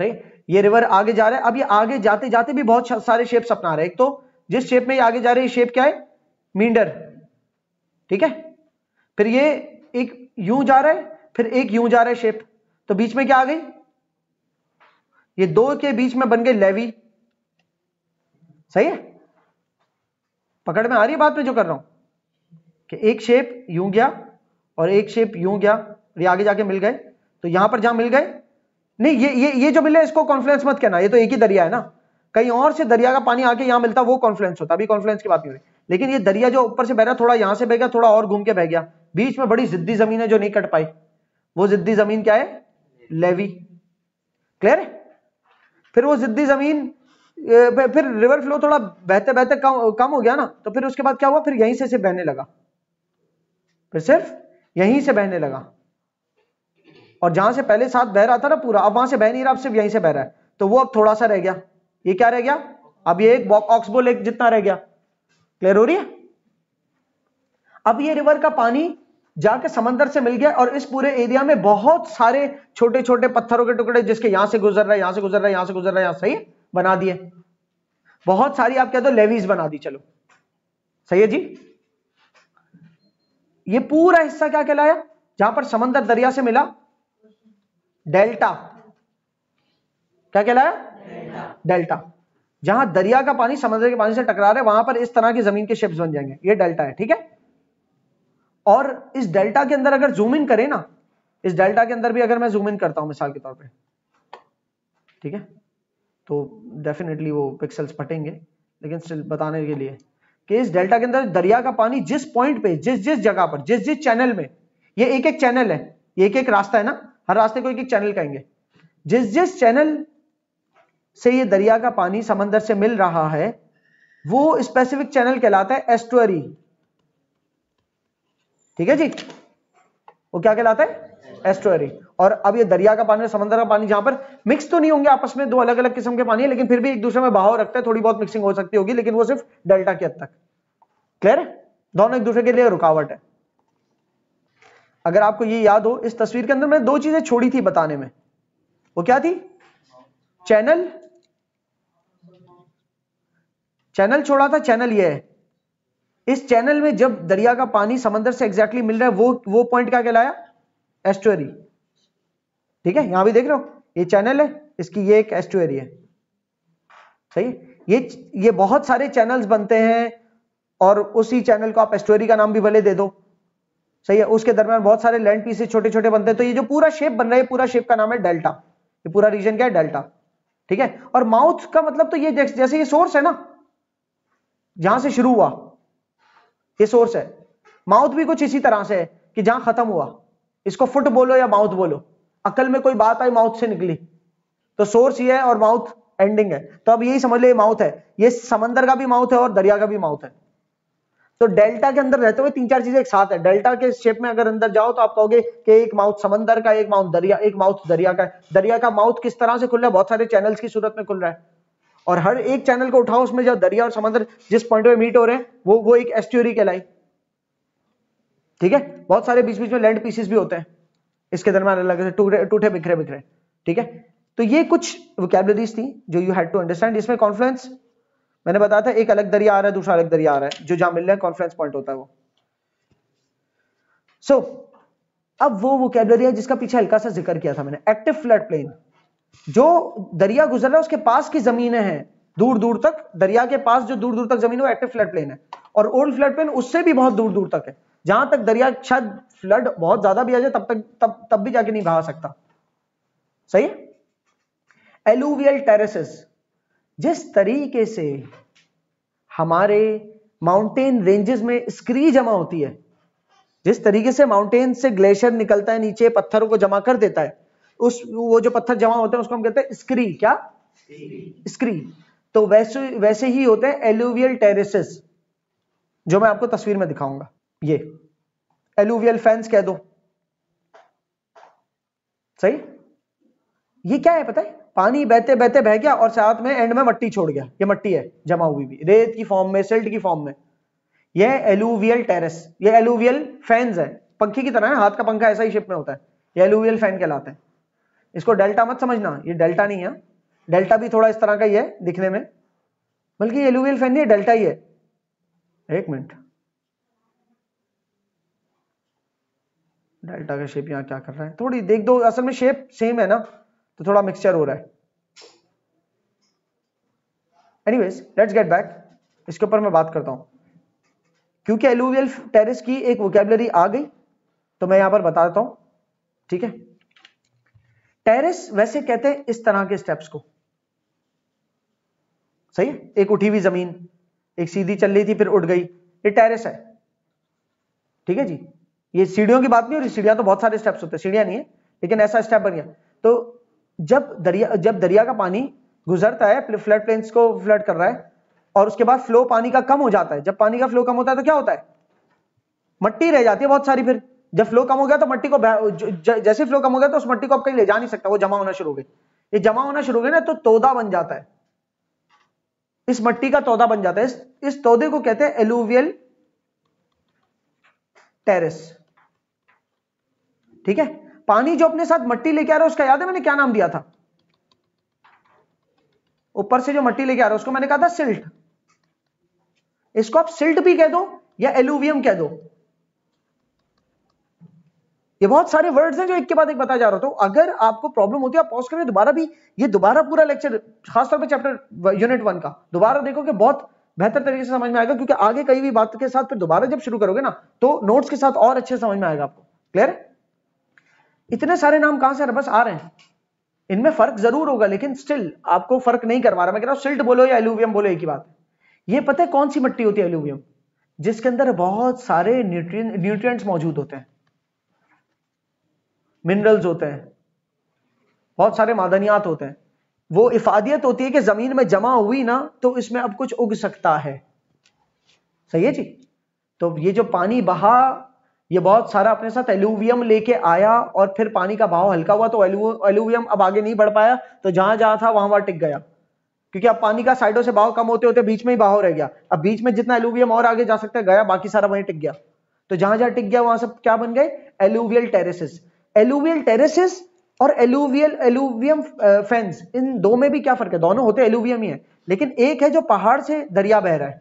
सही, ये रिवर आगे जा रहा है। अब ये आगे जाते जाते भी बहुत सारे शेप्स अपना रहे हैं। एक तो जिस शेप में ये आगे जा रहे हैं, शेप क्या है, मींडर, ठीक है। फिर ये एक यूं जा रहा है, फिर एक यूं जा रहा है शेप, तो बीच में क्या आ गई, ये दो के बीच में बन गई लेवी, सही है। पकड़ में आ रही है बात में जो कर रहा हूं, कि एक शेप यूं गया और एक शेप यूं गया, ये आगे जाके मिल गए, तो यहां पर जहां मिल गए, नहीं ये जो मिले इसको कॉन्फ्लुएंस मत कहना, ये तो एक ही दरिया है ना, कहीं और से दरिया का पानी आके यहां मिलता वो कॉन्फ्लुएंस होता, अभी कॉन्फ्लुएंस की बात नहीं हो रही। लेकिन ये दरिया जो ऊपर से बह रहा, थोड़ा यहां से बह गया, थोड़ा और घूम के बह गया, बीच में बड़ी जिद्दी जमीन है जो नहीं कट पाई, वो जिद्दी जमीन क्या है, लेवी, क्लियर है। फिर वो जिद्दी जमीन, फिर रिवर फ्लो थोड़ा बहते बहते कम हो गया ना, तो फिर उसके बाद क्या हुआ, फिर यहीं से बहने लगा, फिर सिर्फ यहीं से बहने लगा, और जहां से पहले साथ बह रहा था ना पूरा, अब वहां से बह नहीं रहा, अब सिर्फ यहीं से बह रहा है, तो वो अब थोड़ा सा रह गया, ये क्या रह गया, अब ये एक ऑक्सबो लेक जितना रह गया, क्लियर हो रही है। अब ये रिवर का पानी जाके समंदर से मिल गया, और इस पूरे एरिया में बहुत सारे छोटे छोटे पत्थरों के टुकड़े, जिसके यहां से गुजर रहा है, यहां से गुजर रहा है, यहां से गुजर रहा है, यहां, सही बना दिए, बहुत सारी आप कह दो लेवीज बना दी, चलो सही है जी। ये पूरा हिस्सा क्या कहलाया, जहां पर समंदर दरिया से मिला, डेल्टा, क्या कहलाया, डेल्टा। जहां दरिया का पानी समुद्र के पानी से टकरा रहा है, वहां पर इस तरह की जमीन के शेप्स बन जाएंगे, ये डेल्टा है, ठीक है। और इस डेल्टा के अंदर अगर जूम इन करें ना, इस डेल्टा के अंदर भी अगर मैं जूम इन करता हूं मिसाल के तौर पे, ठीक है, तो डेफिनेटली वो पिक्सल्स फटेंगे, लेकिन स्टिल बताने के लिए, कि इस डेल्टा के अंदर दरिया का पानी जिस पॉइंट पे, जिस जिस जगह पर, जिस जिस चैनल में, ये एक एक चैनल है, ये एक एक रास्ता है ना, हर रास्ते को एक एक चैनल कहेंगे, जिस जिस चैनल से ये दरिया का पानी समंदर से मिल रहा है वो स्पेसिफिक चैनल कहलाता है एस्टुअरी। ठीक है जी, वो क्या कहलाता है? एस्टुअरी। और अब ये दरिया का पानी और समंदर का पानी जहां पर मिक्स तो नहीं होंगे आपस में, दो अलग अलग किस्म के पानी है, लेकिन फिर भी एक दूसरे में बहाव रखते हैं, थोड़ी बहुत मिक्सिंग हो सकती होगी, लेकिन वो सिर्फ डेल्टा के हद तक। क्लियर है? दोनों एक दूसरे के लिए रुकावट है। अगर आपको ये याद हो, इस तस्वीर के अंदर मैंने दो चीजें छोड़ी थी बताने में, वो क्या थी? चैनल, चैनल छोड़ा था। चैनल ये है, इस चैनल में जब दरिया का पानी समंदर से एग्जैक्टली मिल रहा है वो पॉइंट क्या कहलाया? एस्टुअरी। ठीक है, यहां भी देख रहे हो, ये चैनल है, इसकी ये एक एस्टुअरी है। सही है? ये बहुत सारे चैनल्स बनते हैं और उसी चैनल को आप एस्टुअरी का नाम भी भले दे दो। सही है? उसके दरमियान बहुत सारे लैंड पीसेस छोटे छोटे बनते हैं, तो ये जो पूरा शेप बन रहा है, पूरा शेप का नाम है डेल्टा। ये पूरा रीजन क्या है? डेल्टा। ठीक है? और माउथ का मतलब तो ये जैसे ये सोर्स है ना, जहां से शुरू हुआ ये सोर्स है, माउथ भी कुछ इसी तरह से है कि जहां खत्म हुआ, इसको फुट बोलो या माउथ बोलो, अकल में कोई बात आई माउथ से निकली, तो सोर्स ये है और माउथ एंडिंग है। तो अब यही समझ लो, ये माउथ है, ये समंदर का भी माउथ है और दरिया का भी माउथ है। तो डेल्टा के अंदर रहते हुए तीन चार चीजें एक साथ है। डेल्टा के शेप में अगर अंदर जाओ तो आप कहोगे कि एक माउथ समंदर का, एक माउथ दरिया, एक माउथ दरिया का है। दरिया का माउथ किस तरह से खुल रहा है? बहुत सारे चैनल्स की सूरत में खुल रहा है, और हर एक चैनल को उठाओ, उसमें जब दरिया और समंदर जिस पॉइंट पे मीट हो रहे हैं वो एक एस्ट्यूरी कहलाई। ठीक है? बहुत सारे बीच बीच में लैंड पीसेस भी होते हैं इसके दरमियान, अलग से टूटे बिखरे बिखरे। ठीक है? तो ये कुछ वोकैबुलरीज थी जो यू हैड टू अंडरस्टैंड। इसमें कॉन्फ्लुएंस मैंने बताया था, एक अलग दरिया आ रहा है, दूसरा अलग दरिया आ रहा है, जो जहां मिल रहा है कॉन्फ्लुएंस पॉइंट होता है वो। सो अब वो वोकैबुलरी है जिसका पीछे हल्का सा जिक्र किया था मैंने, एक्टिव फ्लड प्लेन। जो दरिया गुजर रहा है उसके पास की जमीनें हैं, दूर दूर तक दरिया के पास जो दूर दूर तक जमीन है वो एक्टिव फ्लड प्लेन है, और ओल्ड फ्लड प्लेन उससे भी बहुत दूर दूर तक है, जहां तक दरिया शायद फ्लड बहुत ज्यादा भी आ जाए तब भी जाके नहीं बहा सकता। सही है? एलुवियल टेरेसेस, जिस तरीके से हमारे माउंटेन रेंजेस में स्क्री जमा होती है, जिस तरीके से माउंटेन से ग्लेशियर निकलता है नीचे, पत्थरों को जमा कर देता है, वो जो पत्थर जमा होते हैं उसको हम कहते हैं स्क्री। क्या? स्क्री। तो वैसे ही होते हैं एलुवियल टेरेसेस, जो मैं आपको तस्वीर में दिखाऊंगा। ये एलुवियल फैंस कह दो। सही? ये क्या है पता है? पानी बहते बहते बह गया और साथ में एंड में मट्टी छोड़ गया। ये मट्टी है जमा हुई भी, रेत की फॉर्म में, सिल्ट की फॉर्म में। यह एलुवियल टेरेस, ये एलुवियल फैंस है, पंखी की तरह है, हाथ का पंखा ऐसा ही शेप में होता है, ये एलुवियल फैन कहलाते हैं। इसको डेल्टा मत समझना, ये डेल्टा नहीं है, डेल्टा भी थोड़ा इस तरह का ही है दिखने में, बल्कि ये एलुवियल फैन नहीं है, डेल्टा ही है। एक मिनट, डेल्टा का शेप यहाँ क्या कर रहा है, थोड़ी देख दो, असल में शेप सेम है ना, तो थोड़ा मिक्सचर हो रहा है। एनीवेज लेट्स गेट बैक, इसके ऊपर मैं बात करता हूं, क्योंकि एलुवियल टेरेस की एक वोकैबुलरी आ गई तो मैं यहां पर बता देता हूं। ठीक है? टेरेस वैसे कहते हैं इस तरह के स्टेप्स को। सही है? एक उठी हुई जमीन, एक सीधी चल रही थी फिर उठ गई, ये टेरेस है। ठीक है जी? ये सीढ़ियों की बात नहीं हो रही, सीढ़ियां तो बहुत सारे स्टेप्स होते हैं, सीढ़ियां नहीं है, लेकिन ऐसा स्टेप बन गया। तो जब दरिया का पानी गुजरता है, फ्लड प्लेन्स को फ्लड कर रहा है, और उसके बाद फ्लो पानी का कम हो जाता है, जब पानी का फ्लो कम होता है तो क्या होता है? मट्टी रह जाती है बहुत सारी। फिर जब फ्लो कम हो गया तो मट्टी को, जैसे फ्लो कम हो गया तो उस मट्टी को आप कहीं ले जा नहीं सकता, वो जमा होना शुरू हो गई। ये जमा होना शुरू हो गया ना, तो तोदा बन जाता है, इस मट्टी का तोदा बन जाता है। इस तोदे को कहते हैं एलुवियल टेरेस। ठीक है? पानी जो अपने साथ मट्टी लेके आ रहा है उसका याद है मैंने क्या नाम दिया था? ऊपर से जो मट्टी लेके आ रहा है उसको मैंने कहा था सिल्ट। इसको आप सिल्ट भी कह दो या एलुवियम कह दो, ये बहुत सारे वर्ड्स हैं जो एक के बाद एक बताया जा रहा था। तो अगर आपको प्रॉब्लम होती है आप पॉज करें, दोबारा भी ये दोबारा पूरा लेक्चर, खासतौर पे चैप्टर यूनिट 1 का दोबारा देखो कि बहुत बेहतर तरीके से समझ में आएगा, क्योंकि आगे कई भी बात के साथ फिर दोबारा जब शुरू करोगे ना तो नोट्स के साथ और अच्छे समझ में आएगा आपको। क्लियर है? इतने सारे नाम कहां से बस आ रहे हैं, इनमें फर्क जरूर होगा, लेकिन स्टिल आपको फर्क नहीं करवा रहा। मैं कह रहा हूं सिल्ट बोलो या एलुवियम बोलो, एक ही बात है। ये पता है कौन सी मिट्टी होती है एलुवियम? जिसके अंदर बहुत सारे न्यूट्रिएंट्स मौजूद होते हैं, मिनरल्स होते हैं, बहुत सारे मादनियात होते हैं। वो इफादियत होती है कि जमीन में जमा हुई ना तो इसमें अब कुछ उग सकता है। सही है जी। तो ये जो पानी बहा, ये बहुत सारा अपने साथ एलुवियम लेके आया और फिर पानी का बहाव हल्का हुआ तो एलुवियम अब आगे नहीं बढ़ पाया, तो जहां जहां था वहां टिक गया, क्योंकि अब पानी का साइडों से बहाव कम होते होते बीच में ही बहाव रह गया। अब बीच में जितना एलुवियम और आगे जा सकता है गया, बाकी सारा वहीं टिक गया। तो जहां जहां टिक गया वहां सब क्या बन गए? Alluvial terraces. एलुवियल टेरेसेस और एलुवियम फेंस, इन दो में भी क्या फर्क है? दोनों होते एलुवियम ही है, लेकिन एक है जो पहाड़ से दरिया बह रहा है,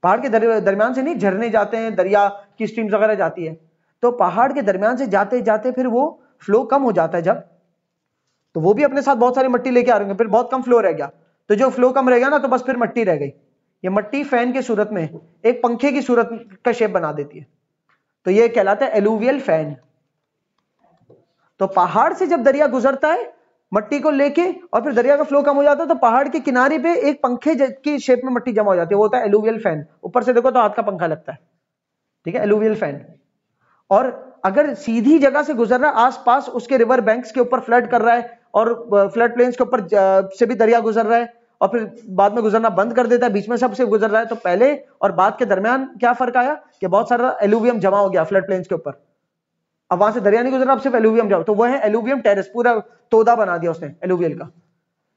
पहाड़ के दरमियान से नहीं, झरने जाते हैं, दरिया की स्ट्रीम्स वगैरह जाती है, तो पहाड़ के दरमियान से जाते जाते फिर वो फ्लो कम हो जाता है जब, तो वो भी अपने साथ बहुत सारी मिट्टी लेके आ रहे हैं, फिर बहुत कम फ्लो रह गया, तो जो फ्लो कम रह गया ना तो बस फिर मिट्टी रह गई। ये मिट्टी फैन की सूरत में एक पंखे की सूरत का शेप बना देती है, तो ये कहलाता है एलुवियल फैन। तो पहाड़ से जब दरिया गुजरता है मट्टी को लेके और फिर दरिया का फ्लो कम हो जाता है, तो पहाड़ के किनारे पे एक पंखे की शेप में मिट्टी जमा हो जाती है, वो होता है एलुवियल फैन। ऊपर से देखो तो हाथ का पंखा लगता है, ठीक है, एलुवियल फैन। और अगर सीधी जगह से गुजर रहा है, आसपास उसके रिवर बैंक्स के ऊपर फ्लड कर रहा है और फ्लड प्लेन्स के ऊपर से भी दरिया गुजर रहा है और फिर बाद में गुजरना बंद कर देता है, बीच में सबसे गुजर रहा है, तो पहले और बाद के दरमियान क्या फर्क आया कि बहुत सारा एलुवियम जमा हो गया फ्लड प्लेन्स के ऊपर। अब वहां से दरिया नहीं गुजरा, अब सिर्फ एलुवियम जाओ, तो वह है एलुवियम टेरेस, पूरा तोदा बना दिया उसने एलुवियल का।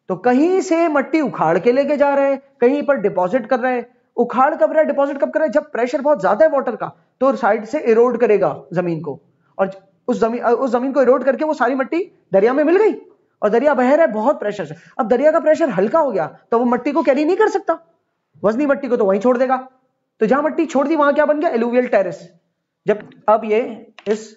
तो कहीं से मट्टी उखाड़ के लेके जा रहे हैं, कहीं पर डिपॉजिट कर रहे हैं। उखाड़ कब रहा है, डिपॉजिट कब कर रहा है? जब प्रेशर बहुत ज्यादा है वाटर का, तो साइड से इरोड करेगा जमीन को, और उस जमीन को इरोड करके वो सारी मिट्टी दरिया में मिल गई, और दरिया बह रहा है बहुत प्रेशर से। अब दरिया का प्रेशर हल्का हो गया तो वो मट्टी को कैरी नहीं कर सकता, वजनी मट्टी को तो वहीं छोड़ देगा, तो जहां मट्टी छोड़ दी वहां क्या बन गया? Alluvial terrace. जब अब ये इस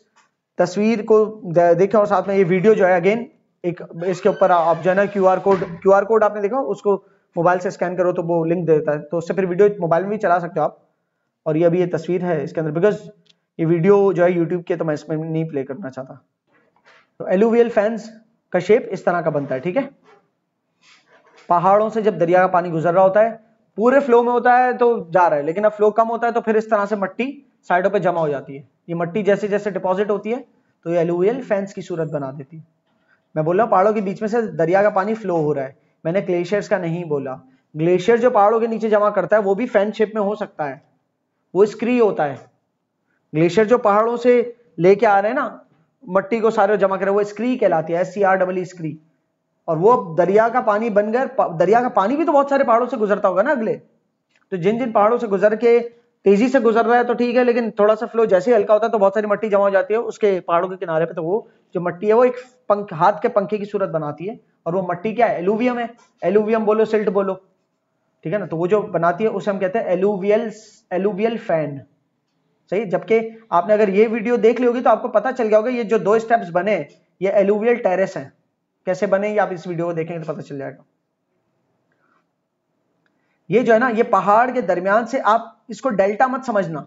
तस्वीर को देखें और साथ में ये वीडियो जो है अगेन एक इसके ऊपर आप जो है ना क्यूआर कोड आपने देखा, उसको मोबाइल से स्कैन करो तो वो लिंक देता है, तो उससे फिर वीडियो मोबाइल में भी चला सकते हो आप। और ये अभी ये तस्वीर है इसके अंदर, बिकॉज ये वीडियो जो है यूट्यूब के, तो मैं इसमें नहीं प्ले करना चाहता। तो एलुवियल फैंस का शेप इस तरह का बनता है, ठीक है। पहाड़ों से जब दरिया का पानी गुजर रहा होता है, पूरे फ्लो में होता है तो जा रहा है, लेकिन अब फ्लो कम होता है तो फिर इस तरह से मिट्टी साइडों पे जमा हो जाती है। ये मिट्टी जैसे जैसे डिपॉजिट होती है तो ये एलुवियल फैंस की सूरत बना देती है। मैं बोल रहा हूँ पहाड़ों के बीच में से दरिया का पानी फ्लो हो रहा है, मैंने ग्लेशियर्स का नहीं बोला। ग्लेशियर जो पहाड़ों के नीचे जमा करता है वो भी फैन शेप में हो सकता है, वो स्क्री होता है। ग्लेशियर जो पहाड़ों से लेके आ रहे हैं ना मट्टी को सारे जमा कर, वो स्क्री कहलाती है, SCREE स्क्री। और वो दरिया का पानी बनकर, दरिया का पानी भी तो बहुत सारे पहाड़ों से गुजरता होगा ना अगले, तो जिन जिन पहाड़ों से गुजर के तेजी से गुजर रहा है तो ठीक है, लेकिन थोड़ा सा फ्लो जैसे ही हल्का होता है तो बहुत सारी मिट्टी जमा हो जाती है उसके पहाड़ों के किनारे पे, तो वो जो मिट्टी है वो एक हाथ के पंखे की सूरत बनाती है, और वो मिट्टी क्या है? एलुवियम है। एलुवियम बोलो, सिल्ट बोलो, ठीक है ना। तो वो जो बनाती है उसे हम कहते हैं एलुवियल फैन। सही। जबकि आपने अगर ये वीडियो देख ली होगी तो आपको पता चल गया होगा ये जो 2 स्टेप्स बने ये एलुवियल टेरेस हैं। कैसे बने ये आप इस वीडियो को देखेंगे तो पता चल जाएगा। ये जो है ना, ये पहाड़ के दरमियान से, आप इसको डेल्टा मत समझना,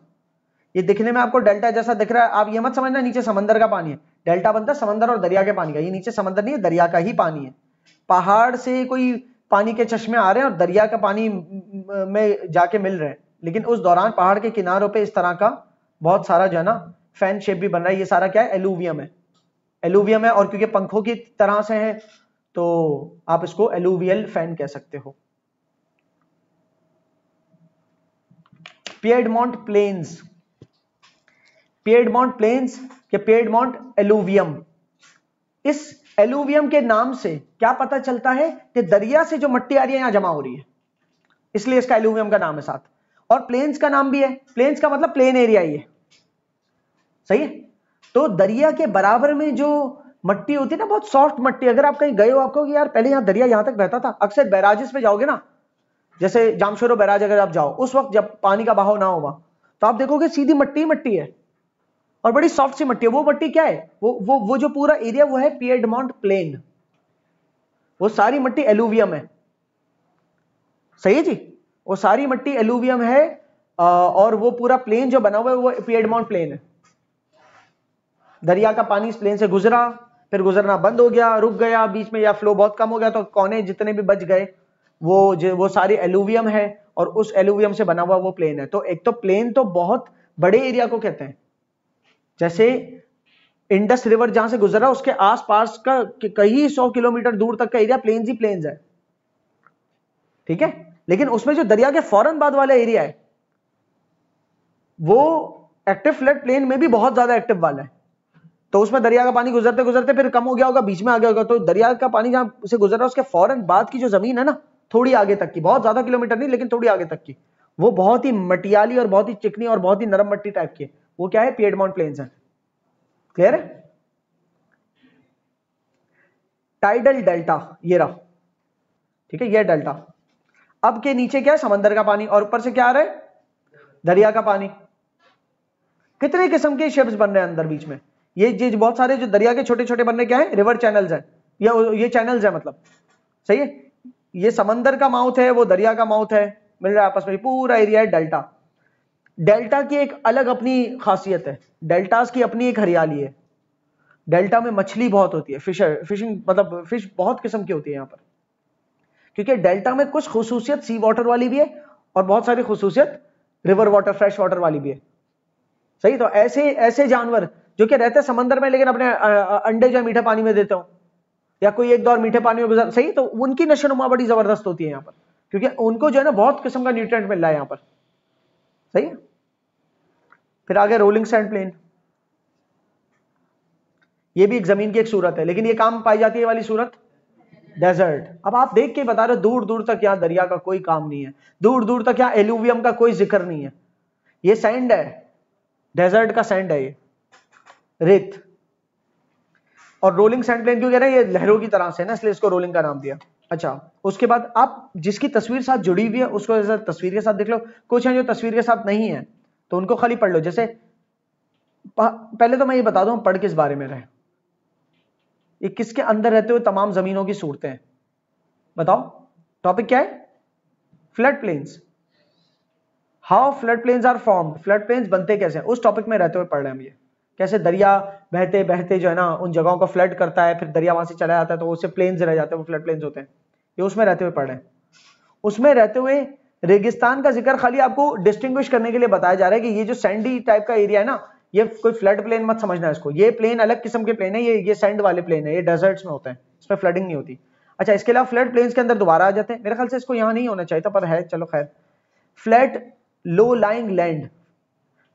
ये दिखने में आपको डेल्टा जैसा दिख रहा है, आप ये मत समझना नीचे समंदर का पानी है। डेल्टा बनता है समंदर और दरिया के पानी का, ये नीचे समंदर नहीं है, दरिया का ही पानी है। पहाड़ से कोई पानी के चश्मे आ रहे हैं और दरिया का पानी में जाके मिल रहे हैं, लेकिन उस दौरान पहाड़ के किनारों पे इस तरह का बहुत सारा जो है ना फैन शेप भी बन रहा है। ये सारा क्या है? एलुवियम है। एलुवियम है, और क्योंकि पंखों की तरह से है तो आप इसको एलुवियल फैन कह सकते हो। पिएडमोंट प्लेन्स, पिएडमोंट प्लेन्स के पिएडमोंट एलुवियम, इस एलुवियम के नाम से क्या पता चलता है कि दरिया से जो मिट्टी आ रही है यहां जमा हो रही है, इसलिए इसका एलुवियम का नाम है साथ। और प्लेन्स का नाम भी है, प्लेन्स का मतलब प्लेन एरिया ही है, सही है। तो दरिया के बराबर में जो मिट्टी होती है ना, बहुत सॉफ्ट मिट्टी, अगर आप कहीं गए हो आपको कि यार पहले यहां दरिया यहां तक बहता था, अक्सर बैराजेस पे जाओगे ना, जैसे जामशोरो बैराज अगर आप जाओ उस वक्त जब पानी का बहाव ना होगा तो आप देखोगे सीधी मिट्टी मिट्टी है और बड़ी सॉफ्ट सी मिट्टी है। वो मिट्टी क्या है? वो जो पूरा एरिया वो है पिएडमोंट प्लेन, वो सारी मिट्टी एलुवियम है, सही है जी। वो सारी मिट्टी एलुवियम है और वो पूरा प्लेन जो बना हुआ है वो पिएडमोंट प्लेन है। दरिया का पानी इस प्लेन से गुजरा, फिर गुजरना बंद हो गया, रुक गया बीच में, या फ्लो बहुत कम हो गया तो कोने जितने भी बच गए वो सारी एलुवियम है और उस एलुवियम से बना हुआ वो प्लेन है। तो एक तो प्लेन तो बहुत बड़े एरिया को कहते हैं, जैसे इंडस रिवर जहां से गुजरा उसके आसपास का कई 100 किलोमीटर दूर तक का एरिया प्लेन्स ही प्लेन्स है, ठीक है। लेकिन उसमें जो दरिया के फौरन बाद वाला एरिया है वो एक्टिव फ्लड प्लेन में भी बहुत ज्यादा एक्टिव वाला है। तो उसमें दरिया का पानी गुजरते गुजरते फिर कम हो गया होगा, बीच में आ गया होगा। तो दरिया का पानी जहां से गुजर रहा है उसके फौरन बाद की जो जमीन है ना, थोड़ी आगे तक की, बहुत ज्यादा किलोमीटर नहीं लेकिन थोड़ी आगे तक की, वो बहुत ही मटियाली और बहुत ही चिकनी और बहुत ही नरम मट्टी टाइप की है। वो क्या है? पिएडमोंट प्लेन्स है। क्लियर है? टाइडल डेल्टा ये रहा, ठीक है, ये डेल्टा। अब के नीचे क्या है? समंदर का पानी, और ऊपर से क्या आ रहा है? दरिया का पानी। कितने किस्म के शिप्स बन रहे हैं अंदर बीच में, ये बहुत सारे जो दरिया के छोटे छोटे बन रहे क्या है? रिवर चैनल्स है, या ये चैनल्स है मतलब, सही है। ये समंदर का माउथ है, वो दरिया का माउथ है, मिल रहा है आपस में, पूरा एरिया है डेल्टा। डेल्टा की एक अलग अपनी खासियत है, डेल्टास की अपनी एक हरियाली है। डेल्टा में मछली बहुत होती है, फिशिंग मतलब फिश बहुत किस्म की होती है यहाँ पर, क्योंकि डेल्टा में कुछ खुसूसियत सी वाटर वाली भी है और बहुत सारी खुसूसियत रिवर वाटर फ्रेश वाटर वाली भी है, सही। तो ऐसे जानवर जो कि रहते हैं समंदर में लेकिन अपने अंडे जो मीठे पानी में देते हो, या कोई एक दौर मीठे पानी में गुजर, सही, तो उनकी नशोनुमा बड़ी जबरदस्त होती है यहाँ पर, क्योंकि उनको जो है ना बहुत किस्म का न्यूट्रिएंट मिल रहा है यहाँ पर, सही है। फिर आगे रोलिंग सैंड प्लेन, ये भी एक जमीन की एक सूरत है, लेकिन ये काम पाई जाती है वाली सूरत डेजर्ट। अब आप देख के बता रहे हो दूर दूर तक यहाँ दरिया का कोई काम नहीं है, दूर दूर तक यहाँ एलुवियम का कोई जिक्र नहीं है, ये सैंड है, डेजर्ट का सैंड है, ये रेत। और रोलिंग सैंड प्लेन क्यों कह रहे हैं? ये लहरों की तरह से ना, इसलिए इसको रोलिंग का नाम दिया। अच्छा, उसके बाद आप जिसकी तस्वीर साथ जुड़ी हुई है उसको तस्वीर के साथ देख लो, कुछ है जो तस्वीर के साथ नहीं है तो उनको खाली पढ़ लो। जैसे पहले तो मैं ये बता दूं पढ़ किस बारे में रहे, ये किसके अंदर रहते हुए तमाम जमीनों की सूरतें हैं, बताओ टॉपिक क्या है? Flood plains, how flood plains are formed, flood plains बनते कैसे हैं, उस टॉपिक में रहते हुए पढ़ रहे हैं हम। ये कैसे दरिया बहते बहते जो है ना उन जगहों को फ्लड करता है, फिर दरिया वहां से चला जाता है तो उससे प्लेन्स रह जाते हैं, वो फ्लड प्लेन्स होते हैं, ये उसमें रहते हुए पढ़ रहे हैं। उसमें रहते हुए रेगिस्तान का जिक्र खाली आपको डिस्टिंग्विश करने के लिए बताया जा रहा है कि ये जो सैंडी टाइप का एरिया है ना, ये कोई फ्लड प्लेन मत समझना इसको, ये प्लेन अलग किस्म के प्लेन है, ये सैंड वाले प्लेन है, ये डेजर्ट्स में होते हैं, इसमें फ्लडिंग नहीं होती। अच्छा, इसके अलावा फ्लड प्लेन्स के अंदर दोबारा आ जाते हैं, मेरे ख्याल से इसको यहाँ नहीं होना चाहिए था पर है, चलो खैर। Flat low lying land,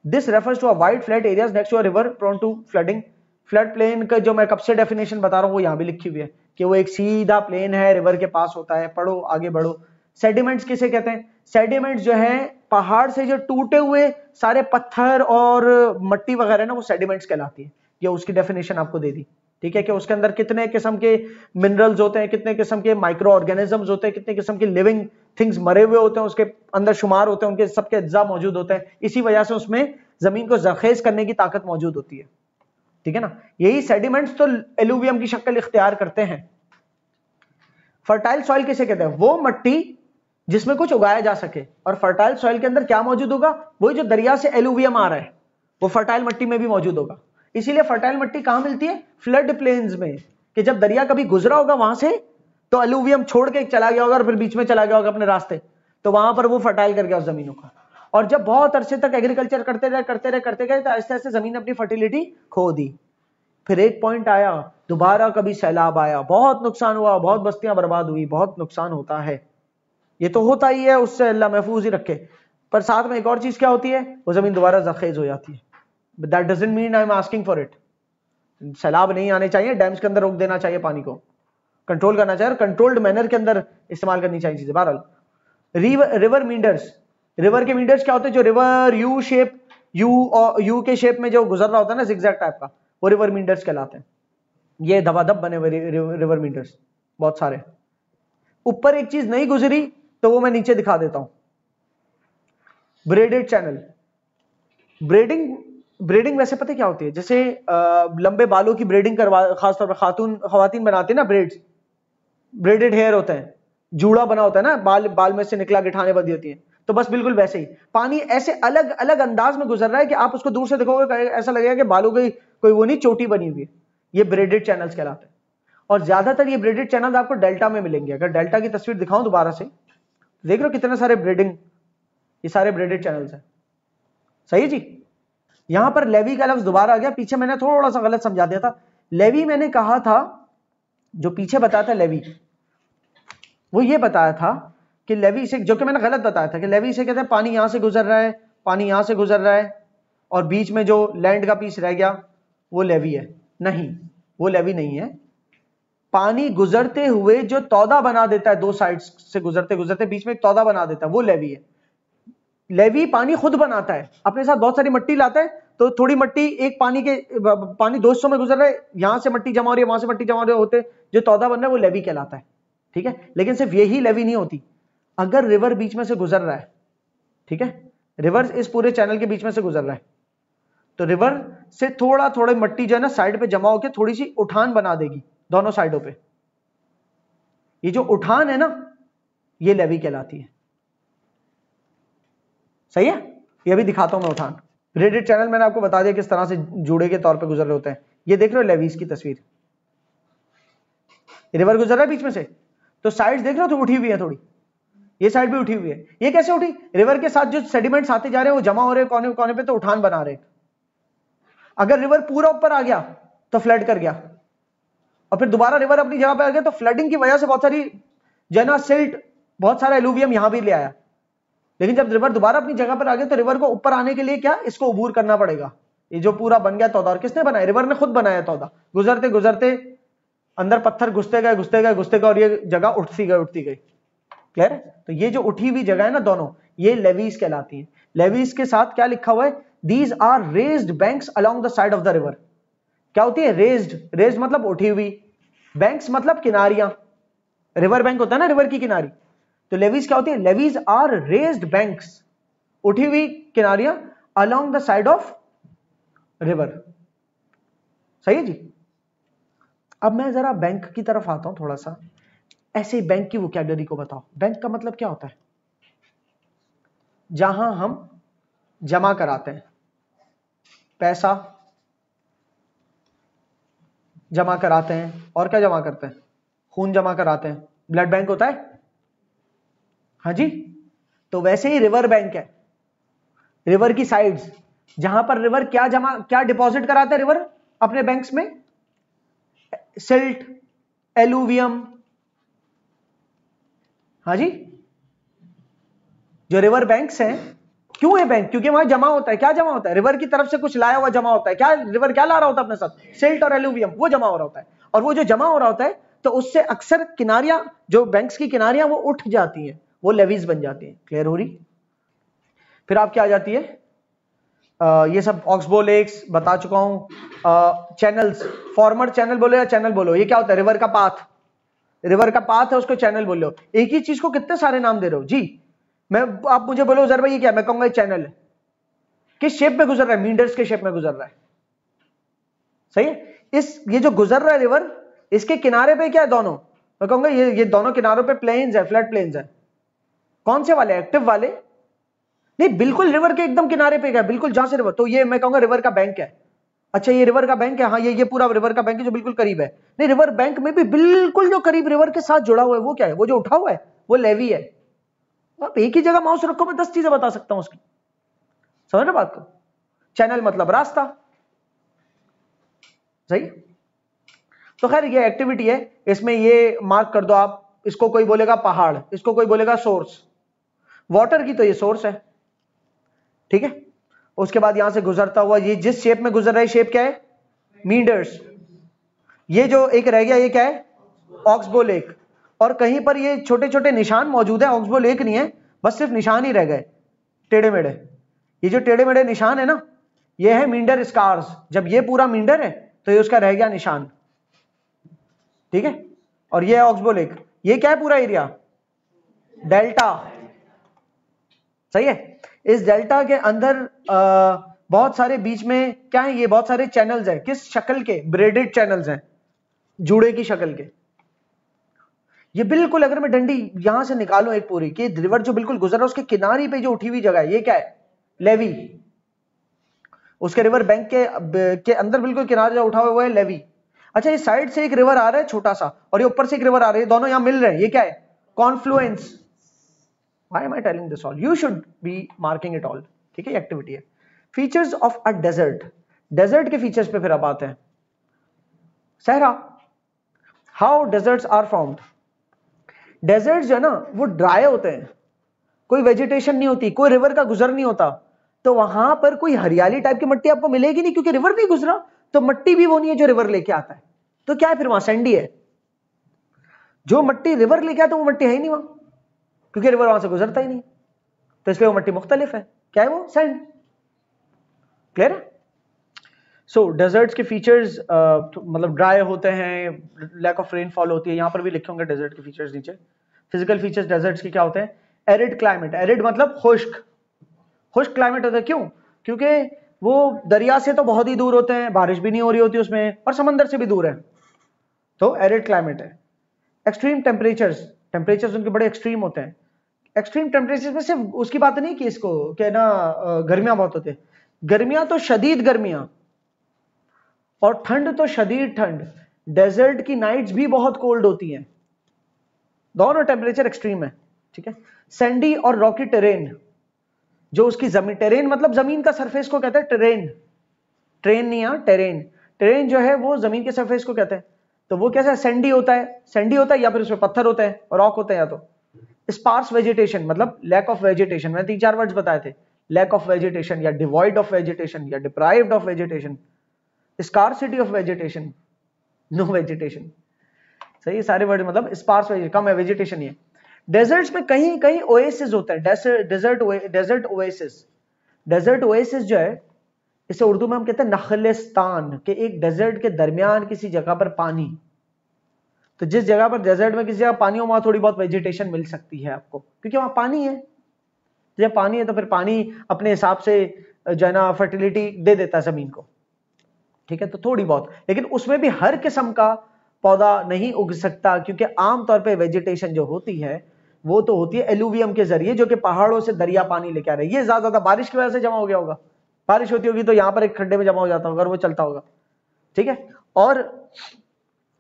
this refers to a wide flat areas next to a river prone to flooding. Flood plain का जो मैं कब से डेफिनेशन बता रहा हूँ वो यहाँ भी लिखी हुई है कि वो एक सीधा प्लेन है, रिवर के पास होता है। पढ़ो, आगे बढ़ो। सेडिमेंट्स किसे कहते हैं? सेडिमेंट्स जो है पहाड़ से जो टूटे हुए सारे पत्थर और मट्टी वगैरह ना, वो सेडिमेंट्स कहलाती है। ये उसकी डेफिनेशन आपको दे दी, ठीक है, कि उसके अंदर कितने किस्म के मिनरल्स होते हैं, कितने किस्म के माइक्रो ऑर्गेनिजम्स होते हैं, कितने किस्म के लिविंग थिंग्स मरे हुए होते हैं उसके अंदर शुमार होते हैं, उनके सबके अज्जा मौजूद होते हैं। इसी वजह से उसमें जमीन को जरखेज करने की ताकत मौजूद होती है, ठीक है ना। यही सेडिमेंट्स तो एलुवियम की शक्ल इख्तियार करते हैं। फर्टाइल सॉइल किसे कहते हैं? वो मट्टी जिसमें कुछ उगाया जा सके, और फर्टाइल सॉइल के अंदर क्या मौजूद होगा? वही जो दरिया से एलुवियम आ रहा है वो फर्टाइल मट्टी में भी मौजूद होगा। इसीलिए फर्टाइल मट्टी कहां मिलती है? फ्लड प्लेन्स में, कि जब दरिया कभी गुजरा होगा वहां से तो एलुवियम छोड़ के चला गया होगा और फिर बीच में चला गया होगा अपने रास्ते, तो वहां पर वो फर्टाइल कर गया उस जमीनों का। और जब बहुत अरसे तक एग्रीकल्चर करते गए तो आहिस्ते आहिस्ते जमीन अपनी फर्टिलिटी खो दी। फिर एक पॉइंट आया, दोबारा कभी सैलाब आया, बहुत नुकसान हुआ, बहुत बस्तियां बर्बाद हुई, बहुत नुकसान होता है, ये तो होता ही है, उससे अल्लाह महफूज ही रखे। पर साथ में एक और चीज क्या होती है? वो जमीन दोबारा जरखेज हो जाती है। That doesn't mean I am asking for it. सैलाब नहीं आने चाहिए, डैम्स के अंदर रोक देना चाहिए, पानी को कंट्रोल करना चाहिए, और कंट्रोल्ड मैनर के अंदर इस्तेमाल करनी चाहिए चीजें। बहरहाल रिवर मींडर्स, रिवर के मींडर्स क्या होते हैं? जो रिवर यू शेप, यू के शेप में जो गुजर रहा होता है ना, जिगजैग टाइप का, वो रिवर मींडर्स कहलाते हैं। ये धबाधब बने हुए रिवर मींडर्स बहुत सारे। ऊपर एक चीज नहीं गुजरी तो वो मैं नीचे दिखा देता हूं, ब्रेडेड चैनल। ब्रेडिंग वैसे पता क्या होती है? जैसे लंबे बालों की ब्रेडिंग करवा, खासतौर पर खवातीन बनाती है ना, ब्रेडेड हेयर होते हैं, जूड़ा बना होता है ना, बाल में से निकला गिठाने बंधी होती है, तो बस बिल्कुल वैसे ही पानी ऐसे अलग अलग अंदाज में गुजर रहा है कि आप उसको दूर से देखोगे ऐसा लगेगा कि बालों की कोई वो नहीं चोटी बनी हुई है। ये ब्रेडेड चैनल्स कहलाते हैं। और ज्यादातर ये ब्रेडेड चैनल आपको डेल्टा में मिलेंगे। अगर डेल्टा की तस्वीर दिखाऊं दोबारा से, देख रहे हो कितने सारे ब्रेडिंग, ये सारे ब्रेडेड चैनल्स हैं। सही है जी। यहां पर लेवी का लफ्ज दोबारा आ गया, पीछे मैंने थोड़ा सा गलत समझा दिया था। लेवी मैंने कहा था, जो पीछे बताया था लेवी, वो ये बताया था कि लेवी से, जो कि मैंने गलत बताया था कि लेवी से कहते हैं पानी यहां से गुजर रहा है, पानी यहां से गुजर रहा है, और बीच में जो लैंड का पीस रह गया वो लेवी है। नहीं, वो लेवी नहीं है। पानी गुजरते हुए जो तौदा बना देता है, दो साइड्स से गुजरते गुजरते बीच में एक तौदा बना देता है, वो लेवी है। लेवी पानी खुद बनाता है, अपने साथ बहुत सारी मिट्टी लाता है, तो थोड़ी मिट्टी एक पानी दो हिस्सों में गुजर रहा है, यहां से मिट्टी जमा हो रही है, वहां से मिट्टी जमा हो रही होते, जो तौदा बन रहा है वो लेवी कहलाता है। ठीक है, लेकिन सिर्फ यही लेवी नहीं होती, अगर रिवर बीच में से गुजर रहा है, ठीक है, रिवर इस पूरे चैनल के बीच में से गुजर रहा है, तो रिवर से थोड़ा थोड़ा मिट्टी जो है ना साइड पे जमा होकर थोड़ी सी उठान बना देगी दोनों साइडों पे। ये जो उठान है ना, ये लेवी कहलाती है। सही है, ये भी दिखाता हूं मैं उठान। ब्रेडेड चैनल मैंने आपको बता दिया किस तरह से जूड़े के तौर पे गुजर रहे होते हैं। ये देख रहे हो लेवीज की तस्वीर, रिवर गुजर रहा है बीच में से, तो साइड देख रहे हो तो उठी हुई है थोड़ी, ये साइड भी उठी हुई है। ये कैसे उठी? रिवर के साथ जो सेडिमेंट्स आते जा रहे हैं वो जमा हो रहे हैं कोने कोने पे, तो उठान बना रहे हैं। अगर रिवर पूरा ऊपर आ गया तो फ्लड कर गया, और फिर दोबारा रिवर अपनी जगह पे आ गया, तो फ्लडिंग की वजह से बहुत सारी जना सिल्ट, बहुत सारा एलुवियम यहां भी ले आया। लेकिन जब रिवर दोबारा अपनी जगह पर आ गया, तो रिवर को ऊपर आने के लिए क्या, इसको अबूर करना पड़ेगा। ये जो पूरा बन गया तौदा, और किसने बनाया? रिवर ने खुद बनाया तौदा। गुजरते गुजरते अंदर पत्थर घुसते गए घुसते गए घुसते गए, और ये जगह उठती गई उठती गई। क्लियर है? तो ये जो उठी हुई जगह है ना दोनों, ये लेवीज कहलाती है। लेवीज के साथ क्या लिखा हुआ है? These are raised banks along the side of the river. क्या होती है? रेज्ड। रेज्ड मतलब उठी हुई, बैंक्स मतलब किनारियां। रिवर बैंक होता है ना, रिवर की किनारी। तो लेवीज क्या होती है? लेवीज आर रेज्ड बैंक्स, उठी हुई किनारियां, along the side of river. सही है जी। अब मैं जरा बैंक की तरफ आता हूं थोड़ा सा। ऐसे बैंक की वोकैबुलरी को बताओ। बैंक का मतलब क्या होता है? जहां हम जमा कराते हैं, पैसा जमा कराते हैं, और क्या जमा करते हैं? खून जमा कराते हैं। ब्लड बैंक होता है, हाँ जी। तो वैसे ही रिवर बैंक है। रिवर की साइड्स, जहां पर रिवर क्या डिपॉजिट कराता है रिवर अपने बैंक्स में? Silt, alluvium. हाँ जी। जो रिवर बैंक्स हैं, क्यों है बैंक? क्योंकि वहां जमा होता है। क्या जमा होता है? रिवर की तरफ से कुछ लाया हुआ जमा होता है। क्या रिवर क्या ला रहा होता है अपने साथ? सिल्ट और एलुवियम, वो जमा हो रहा होता है। और वो जो जमा हो रहा होता है, तो उससे अक्सर किनारियां, जो बैंक्स की किनारियां, वो उठ जाती हैं, वो लेवीज बन जाती हैं। क्लियर हो रही? फिर आपकी आ जाती है ये सब ऑक्सबो लेक्स बता चुका हूं। चैनल्स, फॉर्मर चैनल बोलो या चैनल बोलो, ये क्या होता है? रिवर का पाथ। रिवर का पाथ है, उसको चैनल बोलो। एक ही चीज को कितने सारे नाम दे रहे हो जी। आप मुझे बोलो जर भाई ये क्या, मैं कहूंगा चैनल है। किस शेप में गुजर रहा है? मींडर्स के शेप में गुजर रहा है। सही है। ये जो गुजर रहा है रिवर, इसके किनारे पे क्या है? दोनों, मैं कहूंगा ये दोनों किनारों पे प्लेन्स है, फ्लैट प्लेन्स है। कौन से वाले? एक्टिव वाले नहीं, बिल्कुल रिवर के एकदम किनारे पे क्या? बिल्कुल जहां से रिवर, तो ये मैं कहूंगा रिवर का बैंक है। अच्छा, ये रिवर का बैंक है, हाँ, ये पूरा रिवर का बैंक है जो बिल्कुल करीब है। नहीं, रिवर बैंक में भी बिल्कुल जो करीब रिवर के साथ जुड़ा हुआ है, वो क्या है? वो जो उठा हुआ है, वो लेवी है। आप एक ही जगह माउस रखो, मैं 10 चीजें बता सकता हूं उसकी। समझ रहे बात को? चैनल मतलब रास्ता। सही। तो खैर ये एक्टिविटी है, इसमें ये मार्क कर दो आप। इसको कोई बोलेगा पहाड़, इसको कोई बोलेगा सोर्स। वाटर की तो ये सोर्स है, ठीक है। उसके बाद यहां से गुजरता हुआ, ये जिस शेप में गुजर रहा है, शेप क्या है? मींडर्स। ये जो एक रह गया, ये क्या है? Oxbow lake. और कहीं पर ये छोटे छोटे निशान मौजूद है, ऑक्सबो लेक नहीं है, बस सिर्फ निशान ही रह गए, टेढ़े मेढ़े। ये जो टेढ़े मेढ़े निशान है ना, ये है मींडर स्कार्स। जब ये पूरा मींडर है, तो ये उसका रह गया निशान, ठीक है। और ये है ऑक्सबो लेक। ये क्या है? पूरा एरिया डेल्टा। सही है। इस डेल्टा के अंदर बहुत सारे बीच में क्या है? ये बहुत सारे चैनल्स हैं। किस शक्ल के? ब्रेडेड चैनल्स हैं, जूड़े की शक्ल के। ये बिल्कुल, अगर मैं डंडी यहां से निकालूं एक पूरी, कि रिवर जो बिल्कुल गुजर रहा है, उसके किनारे पे जो उठी हुई जगह है, ये क्या है? लेवी। उसके रिवर बैंक के अंदर बिल्कुल किनारे जो उठा हुआ है, लेवी। अच्छा, इस साइड से एक रिवर आ रहा है छोटा सा, और ये ऊपर से एक रिवर आ रही है, दोनों यहां मिल रहे हैं, ये क्या है? Confluence. Why am I telling this all? You should be marking it all. ठीक है, एक्टिविटी है। Features of a desert. Desert के फीचर्स पे फिर अब आते हैं। Sahara, how deserts are formed. Desert जो है ना वो ड्राई होते हैं, कोई वेजिटेशन नहीं होती, कोई रिवर का गुजर नहीं होता, तो वहां पर कोई हरियाली टाइप की मिट्टी आपको मिलेगी नहीं, क्योंकि रिवर नहीं गुजरा, तो मिट्टी भी वो नहीं है जो रिवर लेके आता है। तो क्या है फिर वहां? सैंडी है। जो मिट्टी रिवर लेके आता है वो मिट्टी है ही नहीं वहां, क्योंकि रिवर वहां से गुजरता ही नहीं, तो इसलिए वो मिट्टी मुख्तलिफ है। क्या है वो? सैंड। क्लियर है? सो डेजर्ट्स के फीचर्स मतलब ड्राई होते हैं, लैक ऑफ रेनफॉल होती है, यहां पर भी लिखे होंगे डेजर्ट के फीचर्स नीचे। फिजिकल फीचर्स डेजर्ट्स के क्या होते हैं? Arid climate. एरिड मतलब खुश्क, खुश्क क्लाइमेट होता है। क्यों? क्योंकि वो दरिया से तो बहुत ही दूर होते हैं, बारिश भी नहीं हो रही होती उसमें, और समंदर से भी दूर है, तो एरिड क्लाइमेट है। एक्सट्रीम टेम्परेचर्स, टेम्परेचर्स उनके बड़े एक्सट्रीम होते हैं। एक्सट्रीम टेम्परेचर में सिर्फ उसकी बात नहीं कि इसको क्या ना गर्मियां बहुत होती है, गर्मियां तो शदीद गर्मियां, और ठंड तो शदीद ठंड। डेजर्ट की नाइट्स भी बहुत कोल्ड होती हैं, दोनों टेम्परेचर एक्सट्रीम है। ठीक है। सैंडी और रॉकी टेरेन, जो उसकी जमीन, टेरेन मतलब जमीन का सरफेस को कहते हैं टेरेन, ट्रेन नहीं है, टेरेन। टेरेन जो है वो जमीन के सरफेस को कहते हैं। तो वो कैसा? सैंडी होता है, सैंडी होता है, या फिर उसमें पत्थर होते हैं, रॉक होते हैं। या तो स्पार्स वेजिटेशन मतलब लैक ऑफ वेजिटेशन, मैंने 3-4 वर्ड्स बताए थे, लैक ऑफ वेजिटेशन, या डिवॉइड ऑफ वेजिटेशन, या deprived of vegetation, scarcity of vegetation, no vegetation. सही, सारे वर्ड मतलब स्पार्स वेजिटेशन, कम है, वेजिटेशन ही है। डेजर्ट्स में कहीं कहीं ओएसिस होता है, डेजर्ट ओएसिस। डेजर्ट ओएसिस जो है, इसे उर्दू में हम कहते हैं नखलिस्तान, के एक डेजर्ट के दरमियान किसी जगह पर पानी। तो जिस जगह पर डेजर्ट में किसी जगह पानी हो, वहां थोड़ी बहुत वेजिटेशन मिल सकती है आपको, क्योंकि वहां पानी है। जब पानी है तो फिर पानी अपने हिसाब से जो है ना फर्टिलिटी दे देता है जमीन को। ठीक है, तो थोड़ी बहुत, लेकिन उसमें भी हर किस्म का पौधा नहीं उग सकता, क्योंकि आमतौर पे वेजिटेशन जो होती है वो तो होती है एलुवियम के जरिए, जो कि पहाड़ों से दरिया पानी लेके आ रही है। ये ज्यादा बारिश की वजह से जमा हो गया होगा, बारिश होती होगी तो यहां पर एक खड्डे में जमा हो जाता होगा, अगर वो चलता होगा। ठीक है। और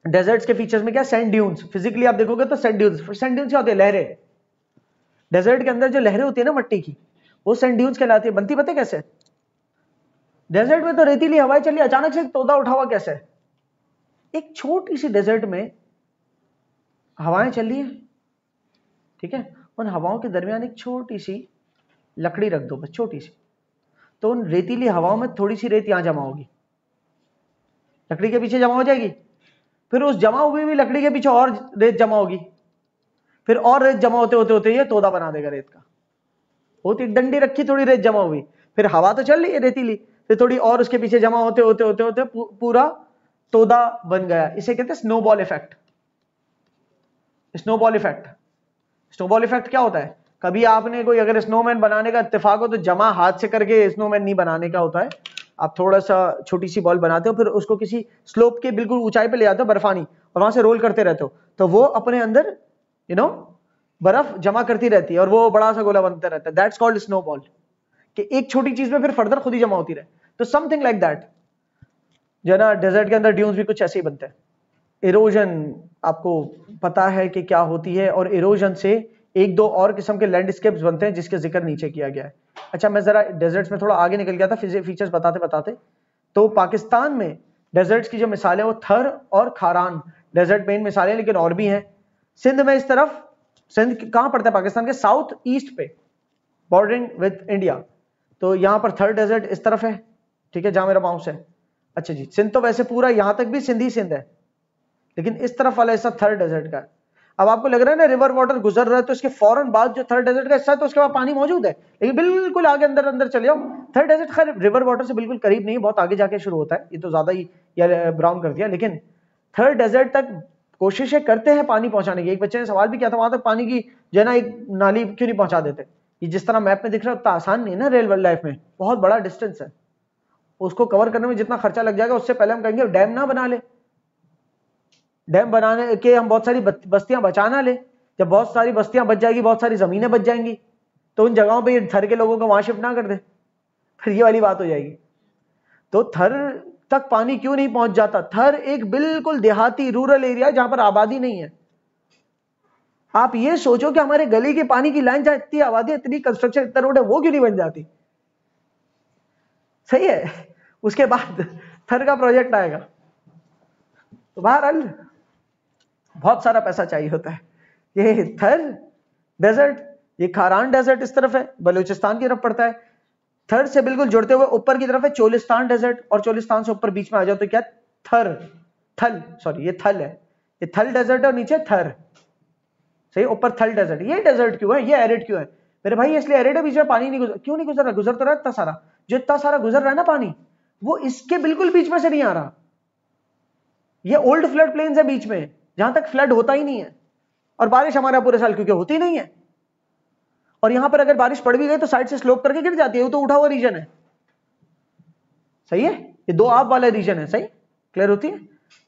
डेजर्ट्स के फीचर्स में क्या? Sand dunes. फिजिकली आप देखोगे तो सैंड ड्यून्स, सैंड ड्यून्स क्या होती है? लहरें। डेजर्ट के अंदर जो लहरें होती है ना मिट्टी की, वो सैंड ड्यून्स कहलाती है। बनती पता है कैसे? डेजर्ट में तो रेतीली हवाएं चली, अचानक से तोदा उठा हुआ कैसे? एक छोटी सी डेजर्ट में हवाएं चल रही है, ठीक है, उन हवाओं के दरमियान एक छोटी सी लकड़ी रख दो, बस छोटी सी, तो उन रेतीली हवाओं में थोड़ी सी रेत यहां जमा होगी, लकड़ी के पीछे जमा हो जाएगी, फिर उस जमा हुई हुई लकड़ी के पीछे और रेत जमा होगी, फिर और रेत जमा होते होते होते ये तोदा बना देगा रेत का। होती एक डंडी रखी, थोड़ी रेत जमा हुई, फिर हवा तो चल रही है रेतीली, फिर थोड़ी और उसके पीछे जमा होते होते होते होते पूरा तोदा बन गया। इसे कहते हैं snowball effect. Snowball effect, snowball effect क्या होता है? कभी आपने कोई अगर स्नोमैन बनाने का इत्तेफाक हो तो जमा हाथ से करके स्नोमैन नहीं बनाने का होता है, आप थोड़ा सा छोटी सी बॉल बनाते हो, फिर उसको किसी स्लोप के बिल्कुल ऊंचाई पे ले जाते हो बर्फानी, और वहां से रोल करते रहते हो, तो वो अपने अंदर बर्फ जमा करती रहती है और वो बड़ा सा गोला बनता रहता है। दैट्स कॉल्ड स्नोबॉल, कि एक छोटी चीज में फिर फर्दर खुद ही जमा होती रहे। तो समथिंग लाइक दैट जो है ना, डेजर्ट के अंदर ड्यून्स भी कुछ ऐसे ही बनते हैं। इरोजन आपको पता है कि क्या होती है, और इरोजन से एक दो और किस्म के लैंडस्केप्स बनते हैं जिसके जिक्र नीचे किया गया है। अच्छा, मैं जरा डेजर्ट्स में थोड़ा आगे निकल गया था फीचर्स बताते बताते। तो पाकिस्तान में डेजर्ट्स की जो मिसालें वो थर और खारान डेजर्ट मेन मिसालें, लेकिन और भी हैं। सिंध में इस तरफ, सिंध कहां पड़ता है? पाकिस्तान के साउथ ईस्ट पे, बॉर्डरिंग विद इंडिया, तो यहां पर थर डेजर्ट इस तरफ है, ठीक है, जहां मेरा माउस है। अच्छा जी, सिंध तो वैसे पूरा यहां तक भी सिंध ही सिंध है, लेकिन इस तरफ वाला हिस्सा थर डेजर्ट का है। अब आपको लग रहा है ना रिवर वाटर गुजर रहा है, तो इसके फौरन बाद जो थर डेजर्ट का हिस्सा है तो उसके बाद पानी मौजूद है, लेकिन बिल्कुल आगे अंदर अंदर चले जाओ, थर डेजर्ट खैर रिवर वाटर से बिल्कुल करीब नहीं, बहुत आगे जाके शुरू होता है, ये तो ज्यादा ही ब्राउन कर दिया। लेकिन थर डेजर्ट तक कोशिशें करते हैं पानी पहुंचाने की। एक बच्चे ने सवाल भी किया था, वहां तक पानी की जो है ना एक नाली क्यों नहीं पहुंचा देते? ये जिस तरह मैप में दिख रहा है उतना आसान नहीं है ना, रियल लाइफ में बहुत बड़ा डिस्टेंस है, उसको कवर करने में जितना खर्चा लग जाएगा उससे पहले हम कहेंगे डैम ना बना ले, डैम बनाने के हम बहुत सारी बस्तियां बचाना ले, जब बहुत सारी बस्तियां बच जाएगी, बहुत सारी जमीनें बच जाएंगी, तो उन जगहों पे थर के लोगों को वहां शिफ्ट ना कर दे, फिर ये वाली बात हो जाएगी। तो थर तक पानी क्यों नहीं पहुंच जाता? थर एक बिल्कुल देहाती रूरल एरिया है जहां पर आबादी नहीं है। आप ये सोचो कि हमारे गली के पानी की लाइन जहां इतनी आबादी, इतनी कंस्ट्रक्शन, इतना रोड है, वो क्यों नहीं बन जाती? सही है। उसके बाद थर का प्रोजेक्ट आएगा। तो बहरहाल बहुत सारा पैसा चाहिए होता है। ये थर डेजर्ट, ये खारान डेजर्ट इस तरफ है, बलूचिस्तान की तरफ पड़ता है। थर से बिल्कुल जुड़ते हुए ऊपर की तरफ है चोलिस्तान डेजर्ट, और चोलिस्तान से ऊपर बीच में आ जाओ तो क्या? ये थल है, ये थल डेजर्ट है और नीचे थर। सही, ऊपर थल डेजर्ट। ये डेजर्ट क्यों है? ये एरिड क्यों है मेरे भाई? इसलिए एरिड है, बीच में पानी नहीं गुजर। क्यों नहीं गुजर रहा? गुजर तो रहा है इतना सारा। जो इतना सारा गुजर रहा है ना पानी, वो इसके बिल्कुल बीच में से नहीं आ रहा। ये ओल्ड फ्लड प्लेन्स है बीच में, जहां तक फ्लड होता ही नहीं है, और बारिश हमारे पूरे साल क्योंकि होती नहीं है। और यहां पर अगर बारिश पड़ भी गई तो साइड से स्लोप करके गिर जाती है, वो तो उठा हुआ रीजन है। सही है, ये दो आप वाला रीजन है। सही, क्लियर होती है?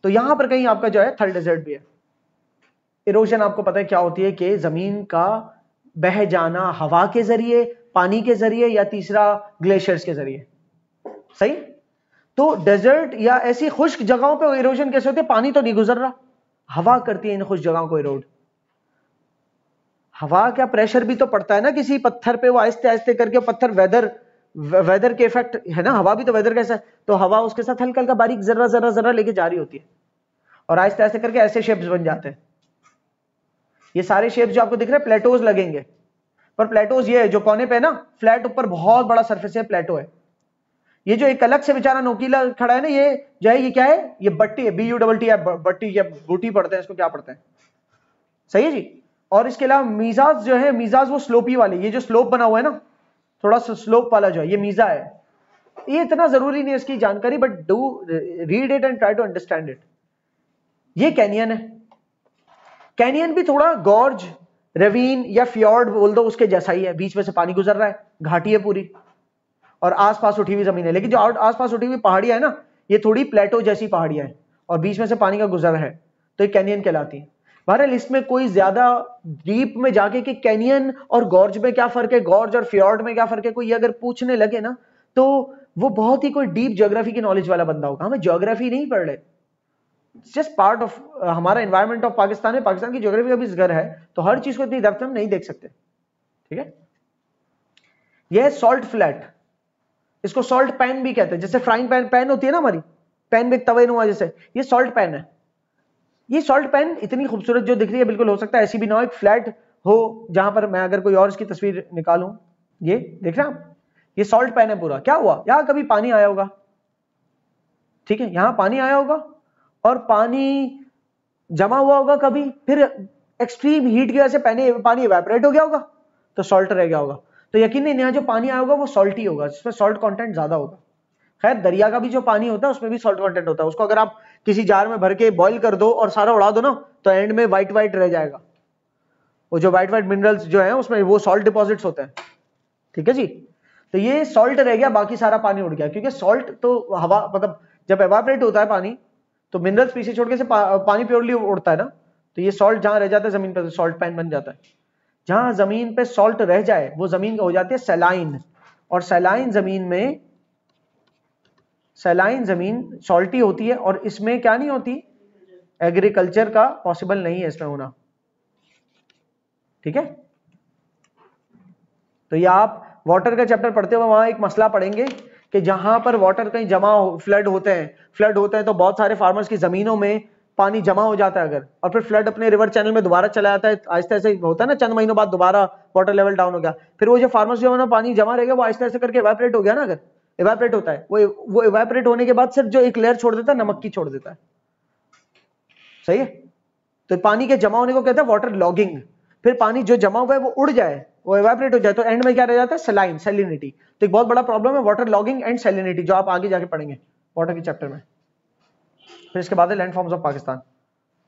तो यहां पर कहीं आपका जो है थल डेजर्ट भी है। इरोजन आपको पता है क्या होती है कि जमीन का बह जाना हवा के जरिए, पानी के जरिए, या तीसरा ग्लेशियर्स के जरिए। सही, तो डेजर्ट या ऐसी खुश्क जगहों पे इरोजन कैसे होती है? पानी तो नहीं गुजर रहा, हवा करती है इन खुश्क जगहों को इरोड। हवा का प्रेशर भी तो पड़ता है ना किसी पत्थर पे, वो आहिस्ते आहिस्ते करके पत्थर, वेदर के इफेक्ट है ना, हवा भी तो वेदर कैसा है, तो हवा उसके साथ हल्का हल्का बारीक जर्रा जर्रा जर्रा लेके जा रही होती है, और आहिस्ते आहिस्ते करके ऐसे शेप्स बन जाते हैं। ये सारे शेप्स जो आपको दिख रहे हैं प्लेटोज लगेंगे, पर प्लेटोज ये है जो कोने पे ना फ्लैट ऊपर बहुत बड़ा सरफेस है, प्लेटो है। ये जो एक अलग से बेचारा नोकीला खड़ा है ना, ये जो है, ये क्या है? ये बट्टी है, BUTT है, बट्टी या बूटी पढ़ते हैं इसको, क्या पढ़ते हैं? सही है जी। और इसके अलावा मीजाज जो है, मीजाज वो स्लोपी वाले, ये जो स्लोप बना हुआ है ना, थोड़ा सा स्लोप वाला जो है, ये मीजा है। ये इतना जरूरी नहीं है इसकी जानकारी, but do read it and try to understand it. ये कैनियन है। कैनियन भी थोड़ा गॉर्ज, रेवीन या फ्योर्ड बोल दो, उसके जैसा ही है। बीच में से पानी गुजर रहा है, घाटी है पूरी, और आसपास उठी हुई जमीन है। लेकिन जो आसपास उठी हुई पहाड़ियां है ना, ये थोड़ी प्लेटो जैसी पहाड़ियां हैं, और बीच में से पानी का गुजर है, तो ये कैनियन कहलाती है। बहरहाल इसमें कोई ज्यादा डीप में जाके कि कैनियन और गॉर्ज में क्या फर्क है, गॉर्ज और फ्योर्ड में क्या फर्क है, कोई अगर पूछने लगे ना, तो वो बहुत ही कोई डीप ज्योग्राफी की नॉलेज वाला बंदा होगा। हमें ज्योग्राफी नहीं पढ़ रहे, जस्ट पार्ट ऑफ हमारा एनवायरमेंट ऑफ पाकिस्तान है, पाकिस्तान की ज्योग्राफी का भी घर है, तो हर चीज को इतनी डेप्थ में हम नहीं देख सकते। ठीक है, यह सॉल्ट फ्लैट, इसको सॉल्ट पैन भी कहते हैं। जैसे फ्राइंग पैन होती है ना हमारी, पैन में तवे नुमा, जैसे ये सॉल्ट पैन है। ये सॉल्ट पैन इतनी खूबसूरत जो दिख रही है, बिल्कुल हो सकता है ऐसी भी ना हो, एक फ्लैट हो जहां पर मैं अगर कोई और इसकी तस्वीर निकालूं, ये देख रहे हैं आप, ये सॉल्ट पैन है पूरा। क्या हुआ, यहां कभी पानी आया होगा, ठीक है, यहां पानी आया होगा और पानी जमा हुआ होगा कभी, फिर एक्सट्रीम हीट की वजह से पानी इवेपोरेट हो गया होगा, तो सॉल्ट रह गया होगा। तो यकीनन यहाँ जो पानी आया होगा वो सॉल्टी होगा, जिसमें सॉल्ट कंटेंट ज्यादा होगा। खैर दरिया का भी जो पानी होता है उसमें भी सॉल्ट कंटेंट होता है, उसको अगर आप किसी जार में भर के बॉईल कर दो और सारा उड़ा दो ना, तो एंड में व्हाइट व्हाइट रह जाएगा। वो जो व्हाइट व्हाइट मिनरल्स जो है उसमें वो सॉल्ट डिपॉजिट्स होते हैं। ठीक है जी, तो ये सॉल्ट रह गया, बाकी सारा पानी उड़ गया, क्योंकि सॉल्ट तो हवा, मतलब जब एवापोरेट होता है पानी तो मिनरल्स पीछे छोड़ के से पानी प्योरली उड़ता है ना, तो ये सॉल्ट जहां रह जाता है जमीन पर, तो सॉल्ट पैन बन जाता है। जहां जमीन पे सॉल्ट रह जाए वो जमीन हो जाती है सैलाइन, और सैलाइन जमीन सॉल्टी होती है, और इसमें क्या नहीं होती, एग्रीकल्चर का पॉसिबल नहीं है इसमें होना। ठीक है, तो ये आप वाटर का चैप्टर पढ़ते हुए वहां एक मसला पढ़ेंगे कि जहां पर वाटर कहीं जमा हो, फ्लड होते हैं तो बहुत सारे फार्मर्स की जमीनों में पानी जमा हो जाता है अगर, और फिर फ्लड अपने रिवर चैनल में दोबारा चला जाता है, आहिस्ते आहिस्ते होता है ना, चंद महीनों बाद दोबारा वाटर लेवल डाउन हो गया, फिर वो जो फार्मर्स जो है ना पानी जमा रहेगा वो आहिस्ते आहिस्ते करके इवेपोरेट हो गया ना, अगर इवेपोरेट होता है वो इवेपोरेट होने के बाद सिर्फ जो एक लेयर छोड़ देता है नमक की छोड़ देता है। सही है, तो पानी के जमा होने को कहते हैं वाटर लॉगिंग। फिर पानी जो जमा हुआ है वो उड़ जाए, वो इवेपोरेट हो जाए, तो एंड में क्या रह जाता है, सैलिनिटी। तो एक बहुत बड़ा प्रॉब्लम है वाटर लॉगिंग एंड सैलिनिटी, जो आप आगे जाके पढ़ेंगे वाटर के चैप्टर में। फिर इसके बाद है लैंड फॉर्म्स ऑफ पाकिस्तान।